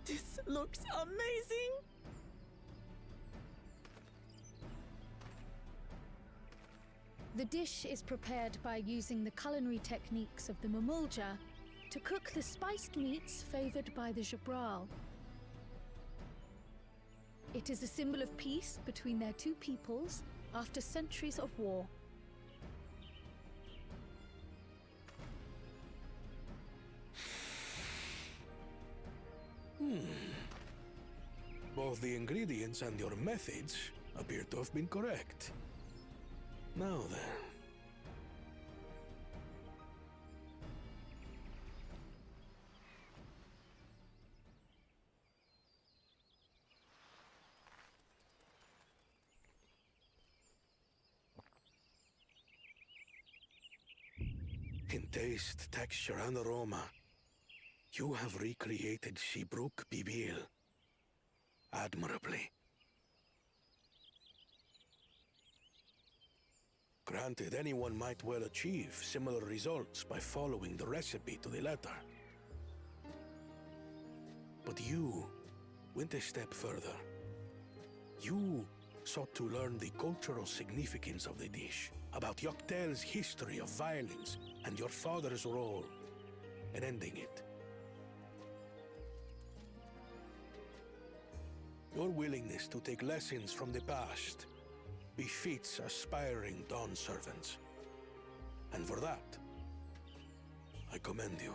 Speaker 3: This looks amazing!
Speaker 15: The dish is prepared by using the culinary techniques of the Mamulja to cook the spiced meats favored by the Jabral. It is a symbol of peace between their two peoples after centuries of war.
Speaker 4: Both the ingredients and your methods appear to have been correct. Now then. In taste, texture, and aroma, you have recreated Shibruk Pibil admirably. Granted, anyone might well achieve similar results by following the recipe to the letter. But you went a step further. You sought to learn the cultural significance of the dish, about Yoctel's history of violence and your father's role in ending it. Your willingness to take lessons from the past befits aspiring Dawn servants. And for that, I commend you.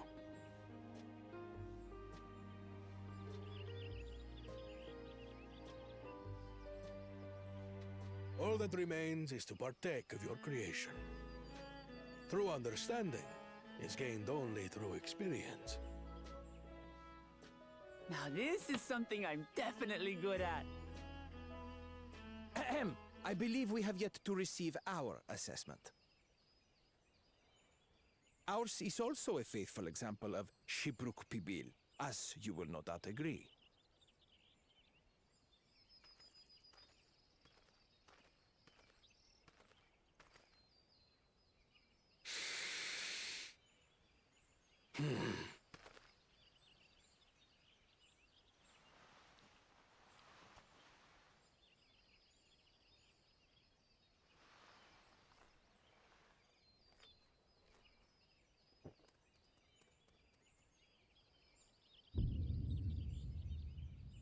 Speaker 4: All that remains is to partake of your creation. True understanding is gained only through experience.
Speaker 3: Now this is something I'm definitely good at.
Speaker 11: Ahem. I believe we have yet to receive our assessment. Ours is also a faithful example of Shibruk Pibil, as you will no doubt agree.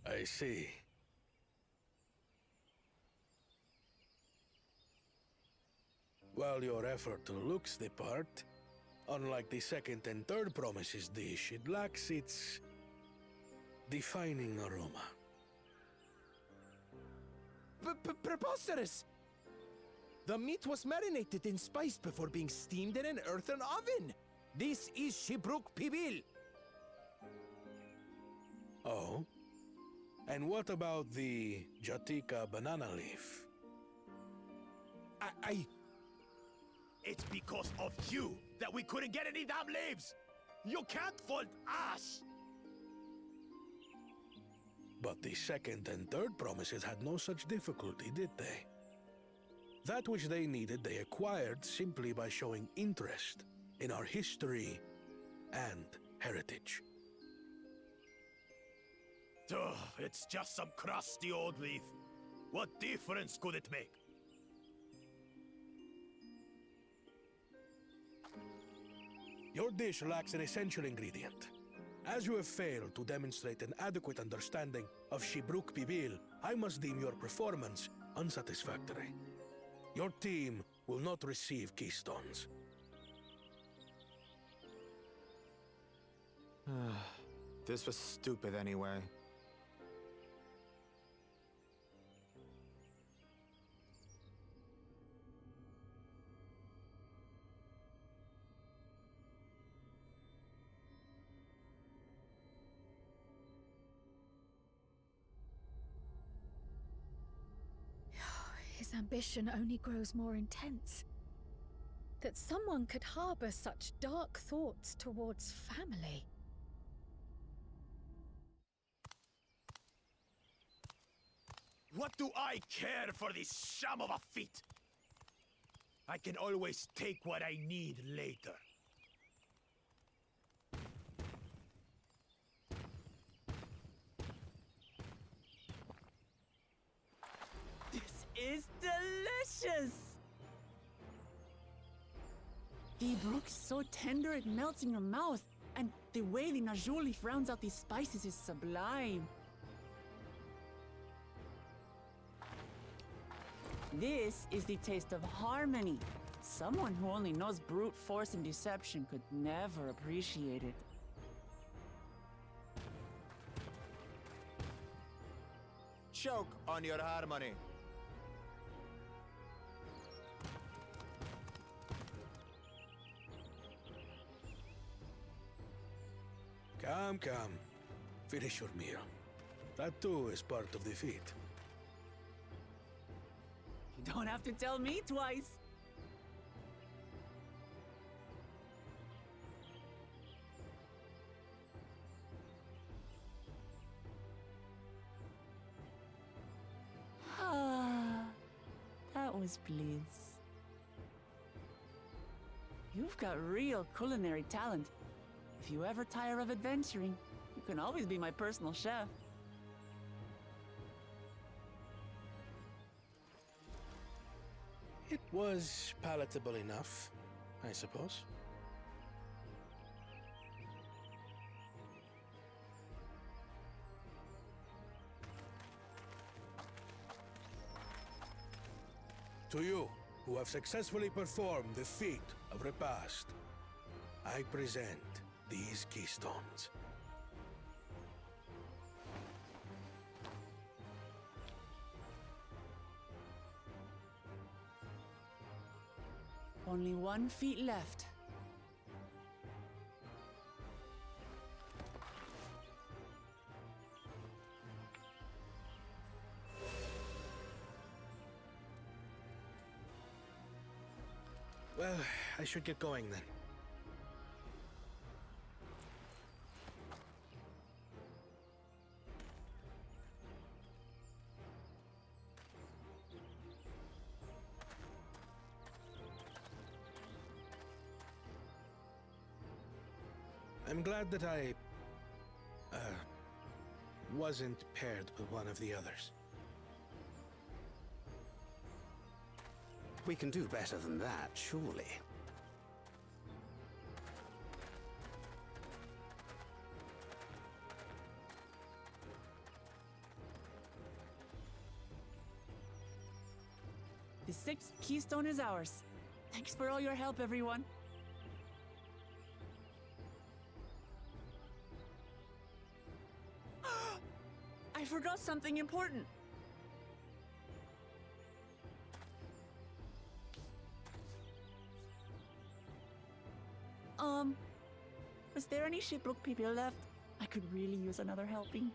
Speaker 4: I see. While your effort looks the part, unlike the second and third promises dish, it lacks its defining aroma.
Speaker 11: Preposterous! The meat was marinated and spiced before being steamed in an earthen oven! This is Shibruk Pibil!
Speaker 4: Oh? And what about the Jatika banana leaf?
Speaker 14: It's because of you that we couldn't get any damn leaves! You can't fault us!
Speaker 4: But the second and third promises had no such difficulty, did they? That which they needed, they acquired simply by showing interest in our history and heritage.
Speaker 14: Ugh, it's just some crusty old leaf. What difference could it make?
Speaker 4: Your dish lacks an essential ingredient. As you have failed to demonstrate an adequate understanding of Shibruk Pibil, I must deem your performance unsatisfactory. Your team will not receive keystones.
Speaker 12: This was stupid anyway.
Speaker 15: His ambition only grows more intense. That someone could harbor such dark thoughts towards family.
Speaker 14: What do I care for this sham of a feat? I can always take what I need later.
Speaker 3: This is delicious! The brook is so tender it melts in your mouth, and the way the najul leaf rounds out these spices is sublime. This is the taste of harmony. Someone who only knows brute force and deception could never appreciate it.
Speaker 12: Choke on your harmony.
Speaker 4: Come, come. Finish your meal. That too is part of the feat.
Speaker 3: You don't have to tell me twice. That was bliss. You've got real culinary talent. If you ever tire of adventuring, you can always be my personal chef.
Speaker 4: It was palatable enough, I suppose. To you, who have successfully performed the feat of repast, I present these keystones.
Speaker 3: Only 1 feet left.
Speaker 4: Well, I should get going then. I'm glad that I wasn't paired with one of the others.
Speaker 1: We can do better than that, surely.
Speaker 3: The 6th keystone is ours. Thanks for all your help, everyone. I forgot something important. Was there any Shibruk people left? I could really use another helping.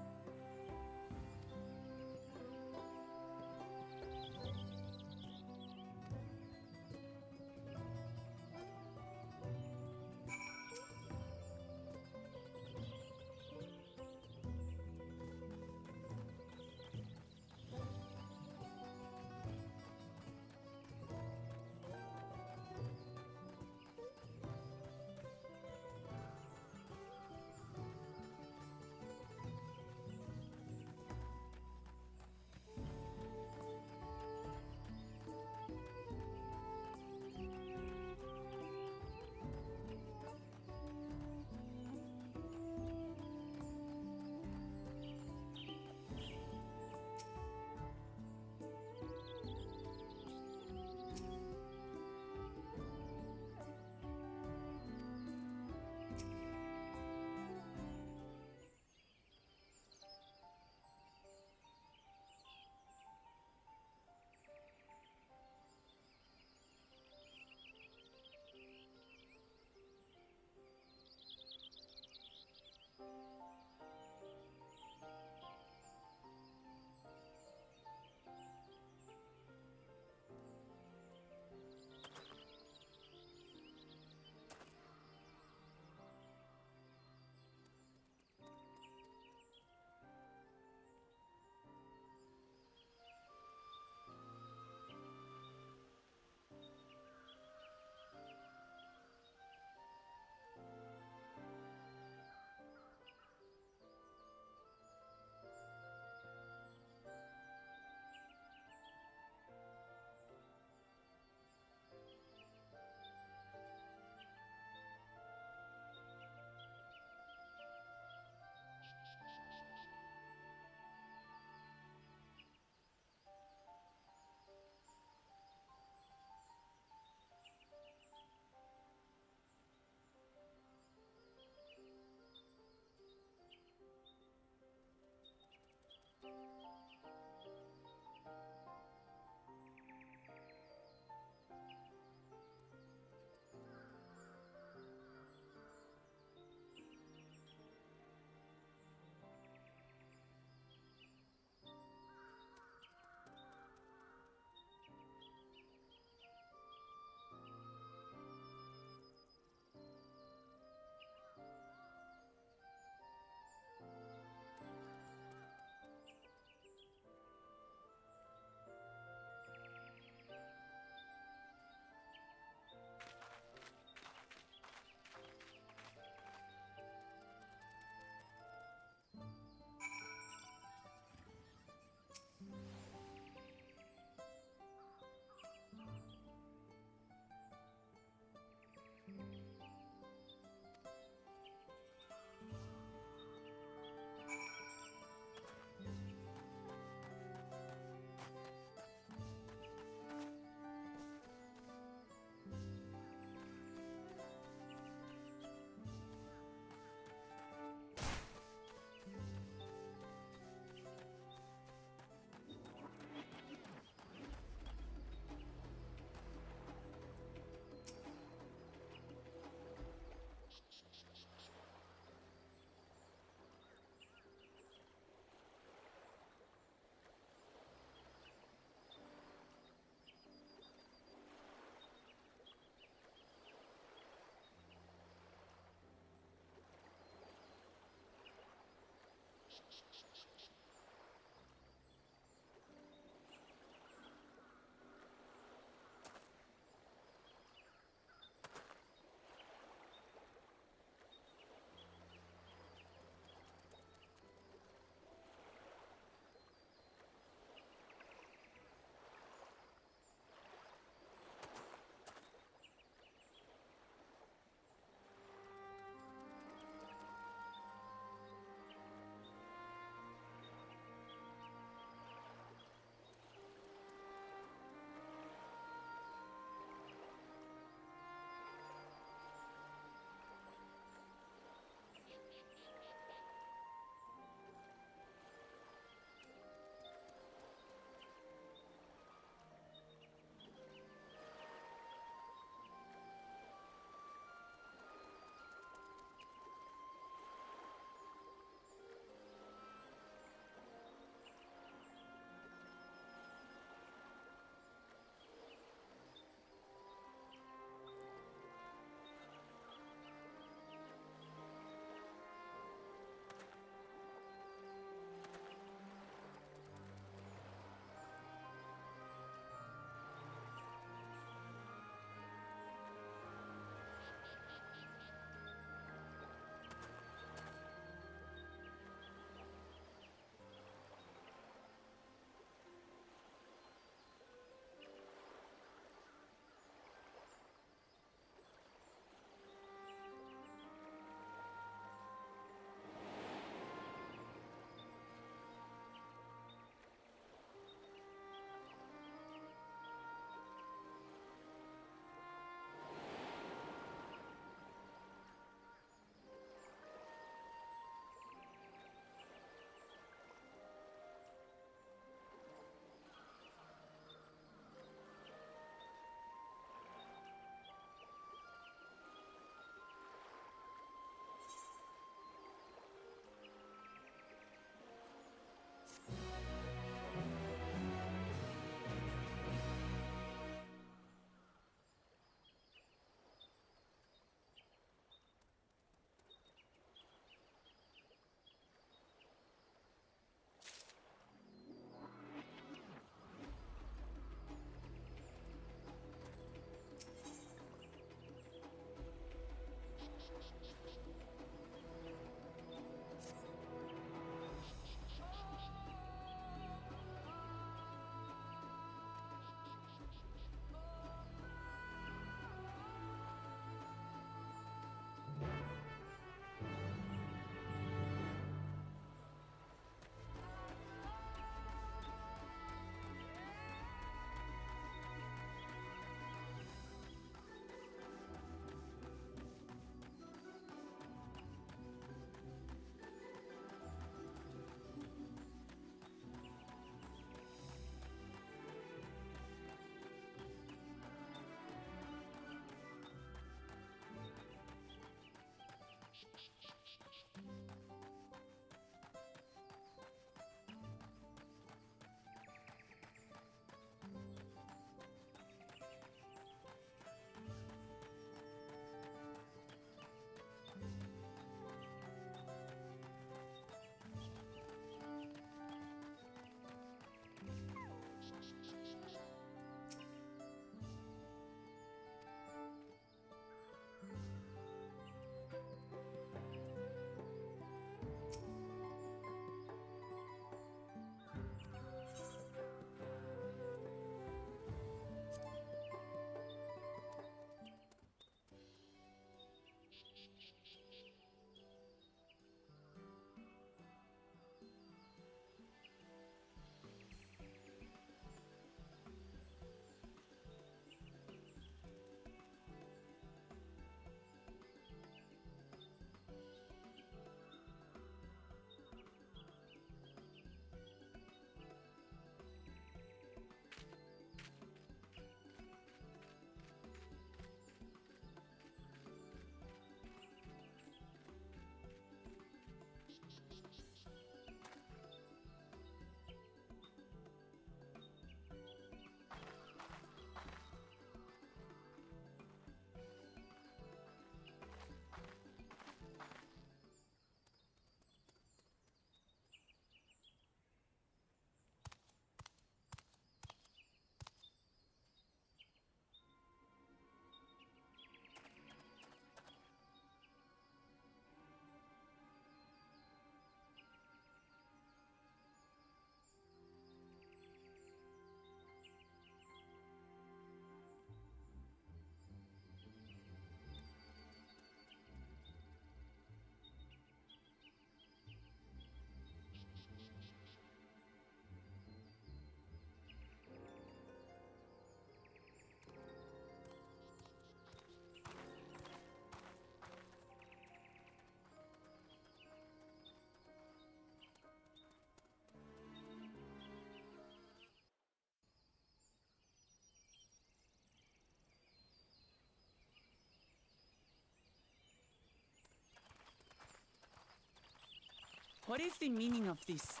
Speaker 3: What is the meaning of this?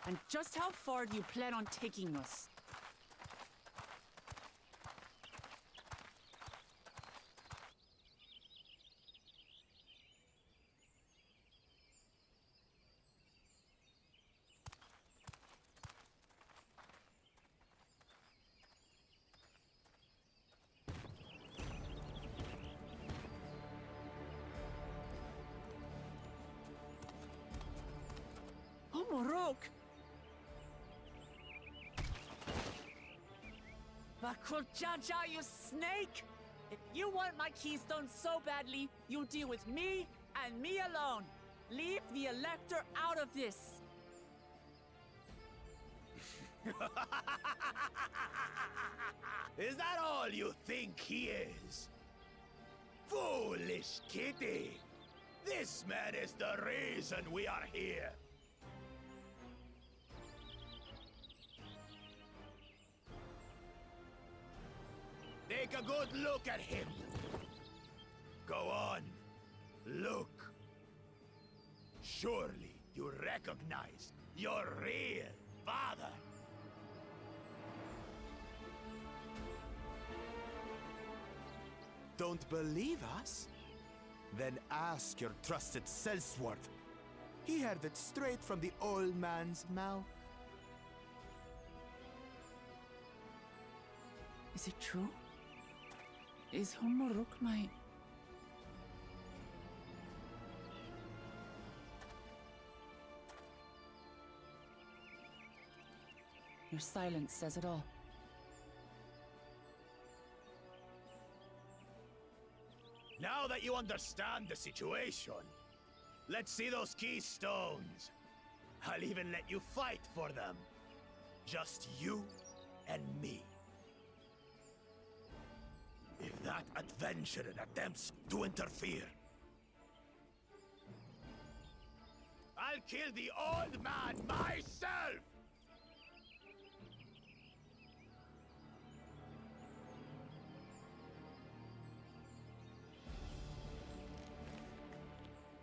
Speaker 3: And just how far do you plan on taking us? Morok! Vakuljaja, you snake! If you want my keystone so badly, you deal with me and me alone. Leave the Elector out of this.
Speaker 14: Is that all you think he is? Foolish kitty! This man is the reason we are here. Take a good look at him. Go on. Look. Surely you recognize your real father.
Speaker 12: Don't believe us? Then ask your trusted Sellsworth. He heard it straight from the old man's mouth.
Speaker 3: Is it true? Is Homoruk my... Your silence says it all.
Speaker 14: Now that you understand the situation, let's see those keystones. I'll even let you fight for them. Just you and me. If that adventurer attempts to interfere, I'll kill the old man myself!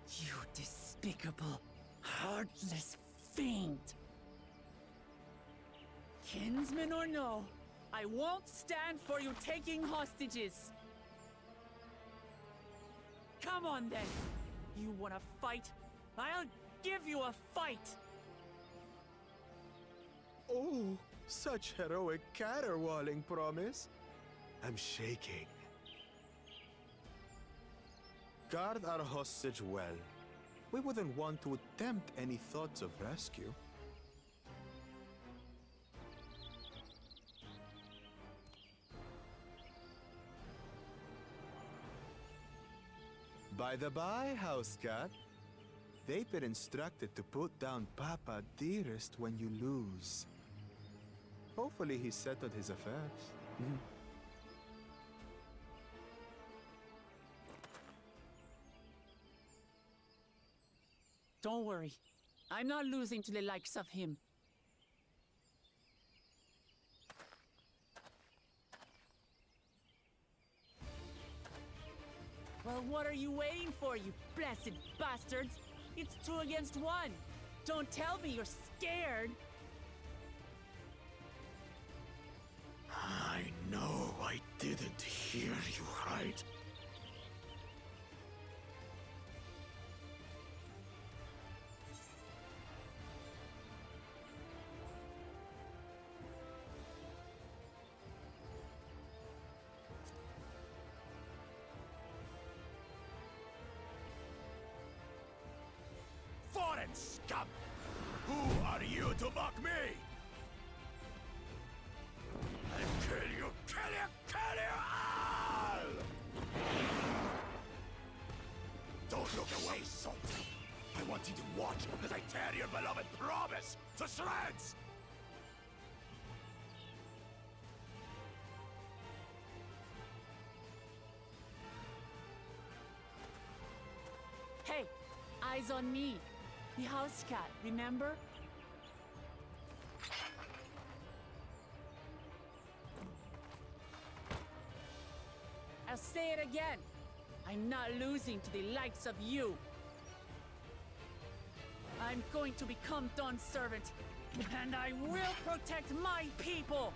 Speaker 3: You despicable, heartless fiend! Kinsman or no, I won't stand for you taking hostages! Come on then! You wanna fight? I'll give you a fight!
Speaker 12: Oh, such heroic caterwauling promise. I'm shaking. Guard our hostage well. We wouldn't want to attempt any thoughts of rescue. By the by, house cat, they've been instructed to put down Papa Dearest when you lose. Hopefully he settled his affairs.
Speaker 3: Don't worry. I'm not losing to the likes of him. Well, what are you waiting for, you blessed bastards? It's 2 against 1. Don't tell me you're scared.
Speaker 14: I know I didn't hear you right. Foreign scum! Who are you to mock me? I'll kill you, kill you, kill you all! Don't look away, Salt. I want you to watch as I tear your beloved promise to shreds!
Speaker 3: Hey, eyes on me. The house cat, remember? I'll say it again. I'm not losing to the likes of you. I'm going to become Dawn's servant, and I will protect my people!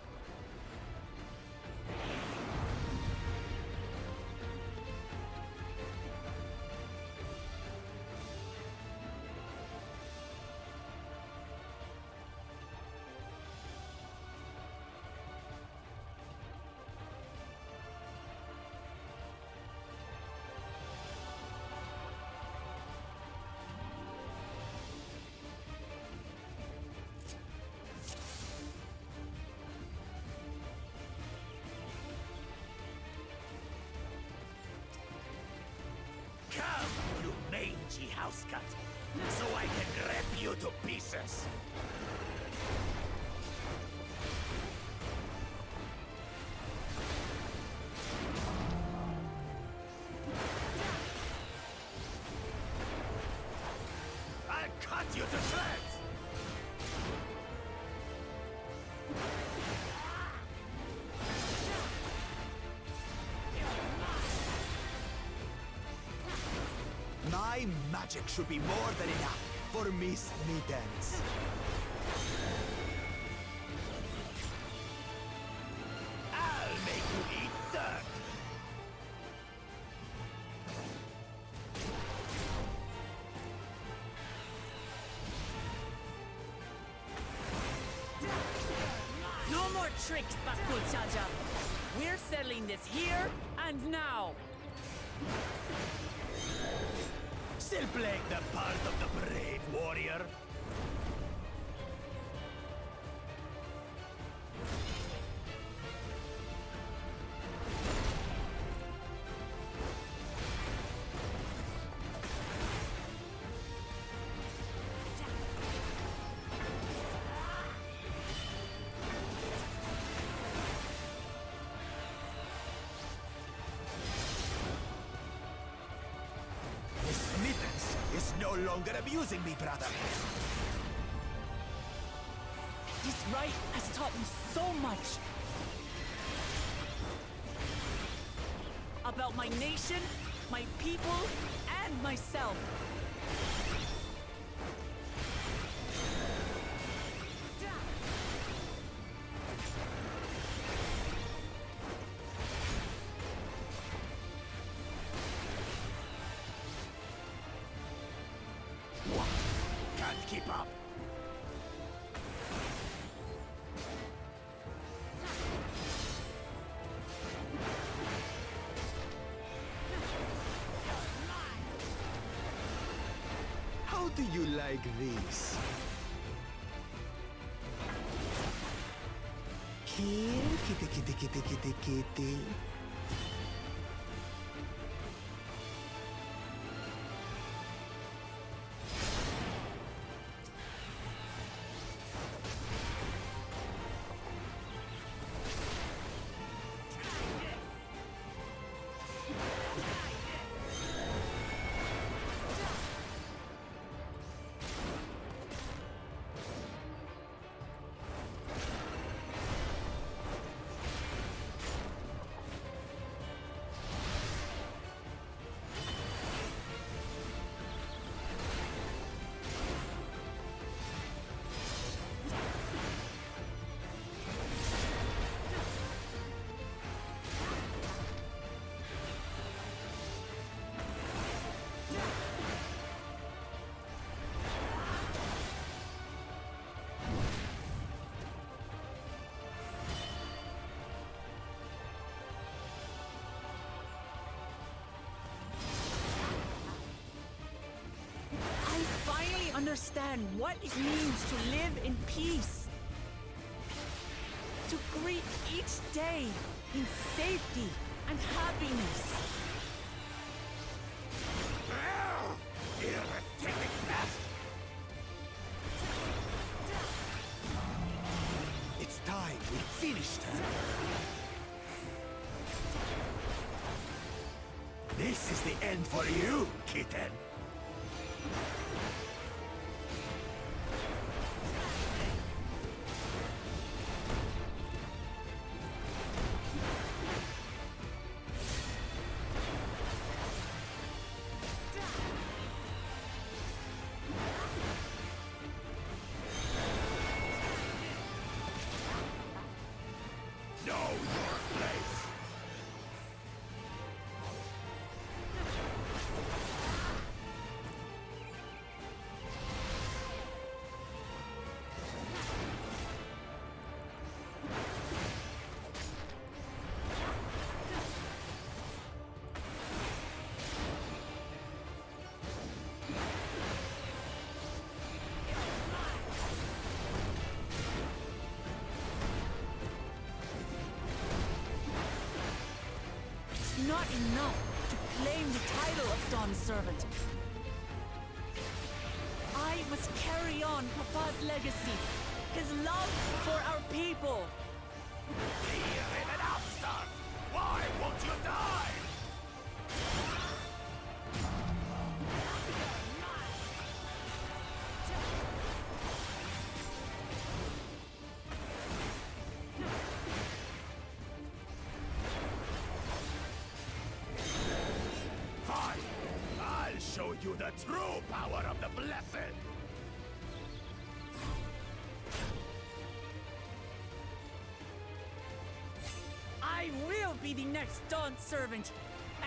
Speaker 14: Come, you mangy housecut, so I can rip you to pieces! I'll cut you to shreds!
Speaker 1: My magic should be more than enough for Miss Mittens.
Speaker 14: I'll make you eat dirt!
Speaker 3: No more tricks, Bakul Chaja! We're settling this here and now!
Speaker 14: Still playing the part of the brave warrior?
Speaker 1: Miss Mittens is no longer abusing me, brother.
Speaker 3: This rite has taught me so much! About my nation, my people, and myself!
Speaker 14: Can't keep up!
Speaker 12: How do you like this? Here, kitty, kitty, kitty, kitty, kitty.
Speaker 3: Understand what it means to live in peace. To greet each day in safety and happiness.
Speaker 14: Irritating pest!
Speaker 1: It's time we finished her.
Speaker 14: This is the end for you, kitten!
Speaker 3: not enough to claim the title of Dawn Servant. I must carry on Papa's legacy, his love for our people.
Speaker 14: Leave him an upstart! Why won't you die? Fine! I'll show you the true power of the Blessed!
Speaker 3: I will be the next Dawn Servant,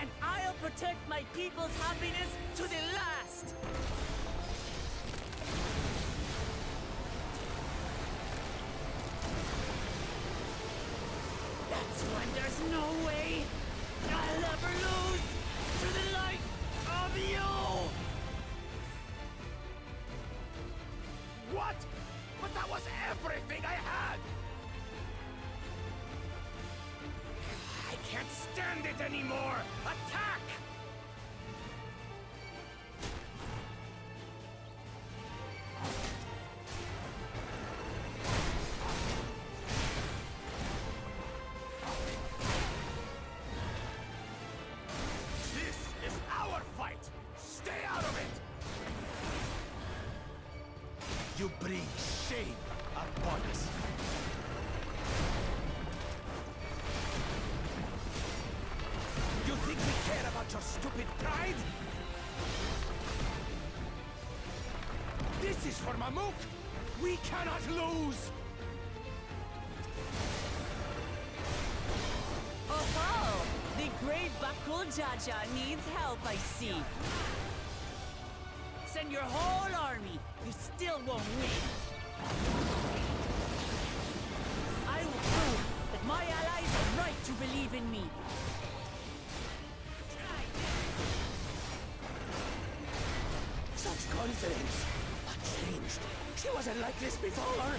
Speaker 3: and I'll protect my people's happiness to the last! That's when there's no way I'll ever lose to the light of you!
Speaker 14: What? But that was everything I had! I can't stand it anymore! Attack! This is our fight! Stay out of it! You bring shame upon us! You think we care about your stupid pride? This is for Mamuk! We cannot lose!
Speaker 3: Oh, the great Bakul Jaja needs help, I see. Send your whole army. You still won't win. I will prove that my allies are right to believe in me.
Speaker 14: Such confidence! What changed? She wasn't like this before!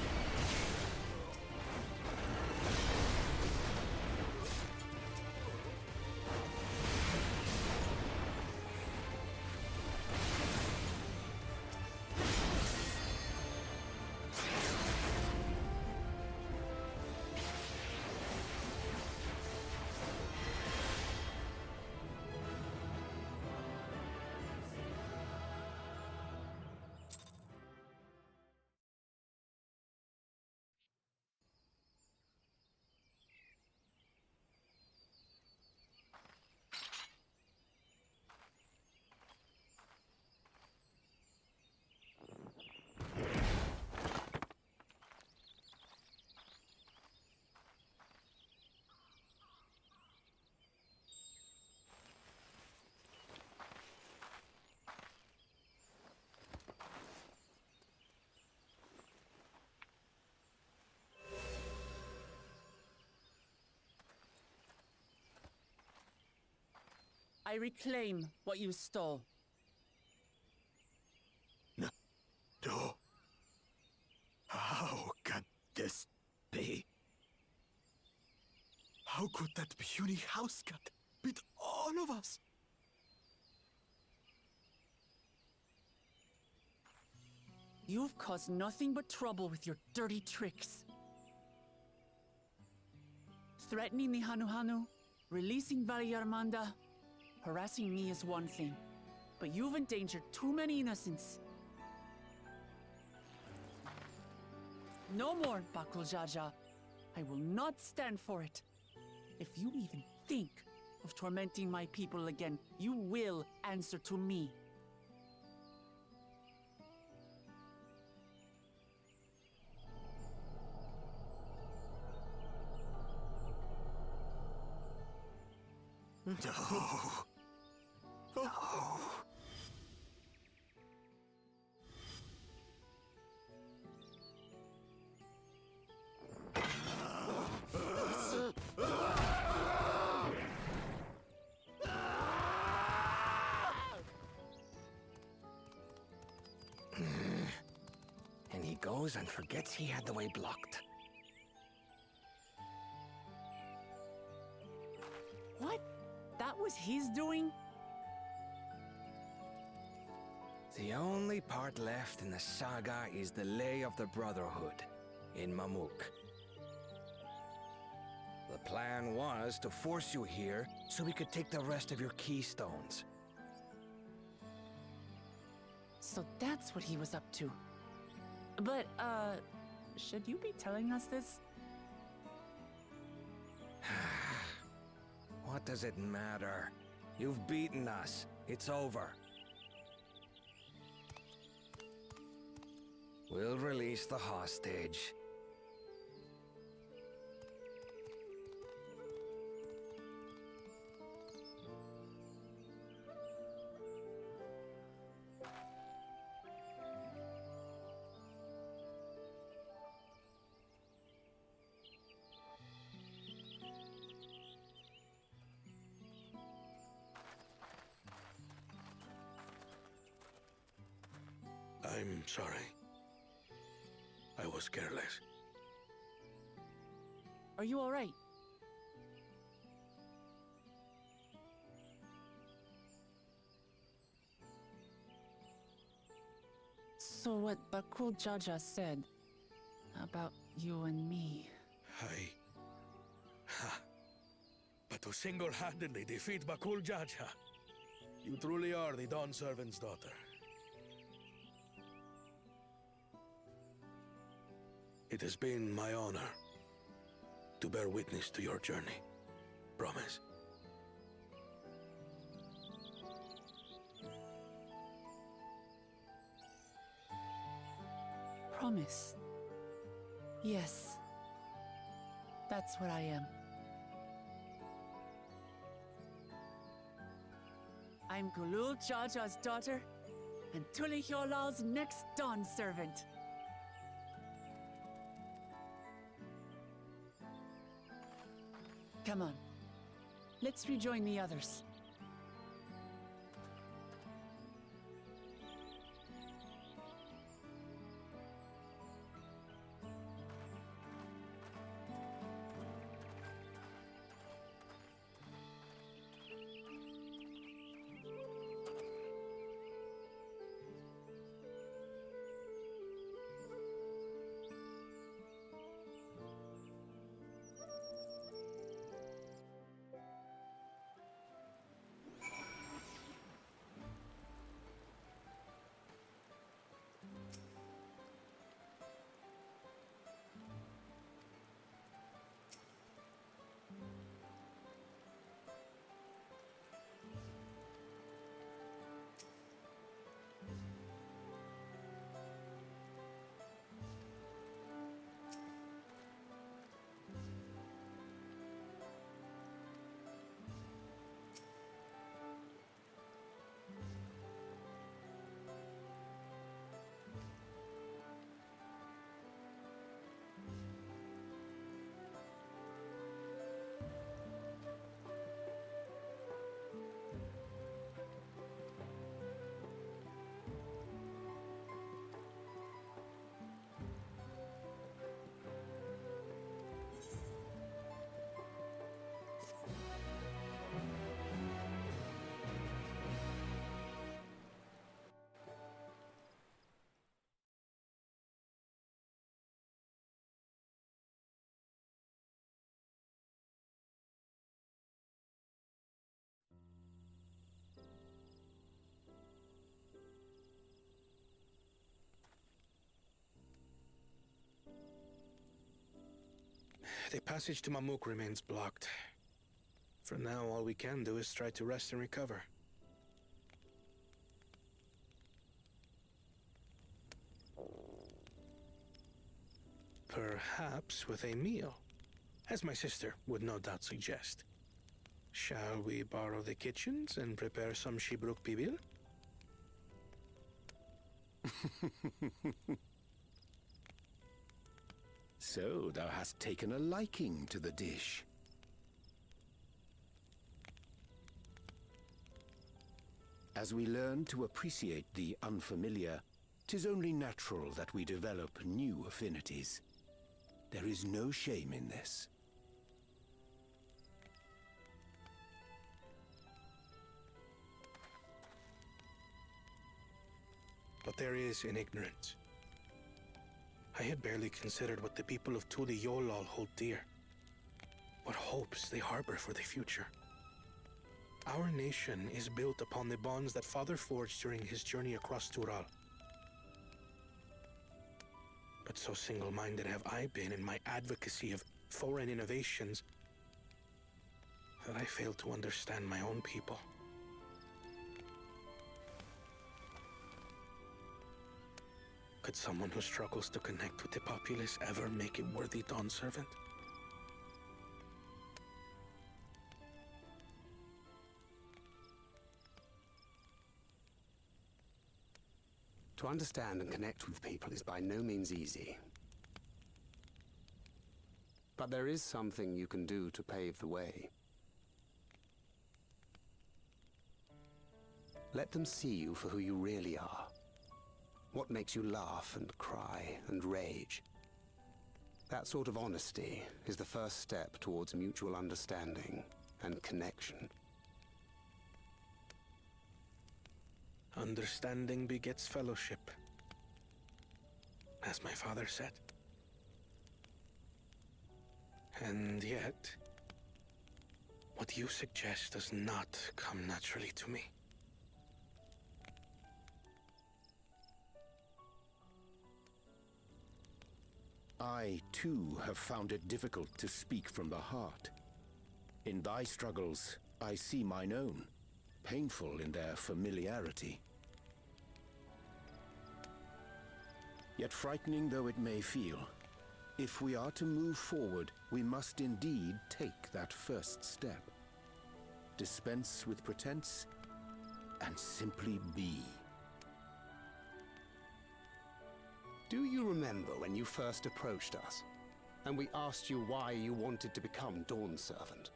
Speaker 3: I reclaim what you stole.
Speaker 6: No. How can this be? How could that puny house cat beat all of us?
Speaker 3: You've caused nothing but trouble with your dirty tricks. Threatening the Hanuhanu, releasing Valigarmanda, harassing me is one thing, but you've endangered too many innocents. No more, Bakul Jaja. I will not stand for it. If you even think of tormenting my people again, you will answer to me.
Speaker 6: No. No.
Speaker 14: And he goes and forgets he had the way blocked.
Speaker 3: What? That was
Speaker 11: The only part left in the saga is the Lay of the Brotherhood in Mamuk. The plan was to force you here so we could take the rest of your keystones.
Speaker 3: So that's what he was up to. But, should you be telling us this?
Speaker 11: What does it matter? You've beaten us. It's over. We'll release the hostage.
Speaker 4: I'm sorry. I was careless.
Speaker 3: Are you alright? So what Bakul Jaja said about you and me...
Speaker 4: But to single-handedly defeat Bakul Jaja, you truly are the Dawn Servant's daughter. It has been my honor to bear witness to your journey. Promise.
Speaker 3: Promise. Yes. That's what I am. I'm Gulul Jaja's daughter, and Tulihyolal's next Dawn servant. Come on. Let's rejoin the others.
Speaker 4: The passage to Mamuk remains blocked. For now, all we can do is try to rest and recover. Perhaps with a meal, as my sister would no doubt suggest. Shall we borrow the kitchens and prepare some Shibruk Pibil?
Speaker 5: So thou hast taken a liking to the dish. As we learn to appreciate the unfamiliar, 'tis only natural that we develop new affinities. There is no shame in this.
Speaker 4: but there is in ignorance. I had barely considered what the people of Tuli Yolal hold dear. What hopes they harbor for the future. Our nation is built upon the bonds that Father forged during his journey across Tural. But so single-minded have I been in my advocacy of foreign innovations that I failed to understand my own people. Could someone who struggles to connect with the populace ever make a worthy Dawn servant?
Speaker 16: To understand and connect with people is by no means easy. But there is something you can do to pave the way. Let them see you for who you really are. What makes you laugh and cry and rage. That sort of honesty is the first step towards mutual understanding and connection.
Speaker 4: Understanding begets fellowship, as my father said. And yet, what you suggest does not come naturally to me.
Speaker 17: I, too, have found it difficult to speak from the heart. In thy struggles, I see mine own, painful in their familiarity. Yet frightening though it may feel, if we are to move forward, we must indeed take that first step. Dispense with pretense, and simply be.
Speaker 16: Do you remember when you first approached us, and we asked you why you wanted to become Dawn Servant?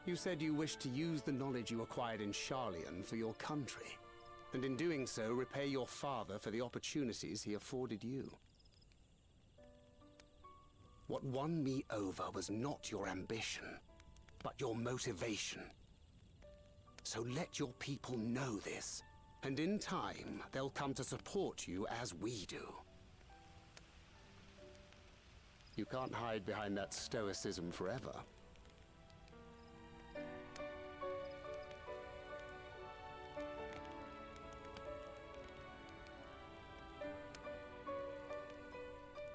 Speaker 16: You said you wished to use the knowledge you acquired in Sharlayan for your country, and in doing so repay your father for the opportunities he afforded you. What won me over was not your ambition, but your motivation. So let your people know this, and in time, they'll come to support you as we do. You can't hide behind that stoicism forever.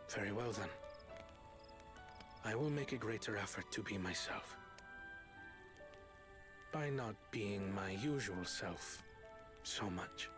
Speaker 4: Very well then. I will make a greater effort to be myself. By not being my usual self so much.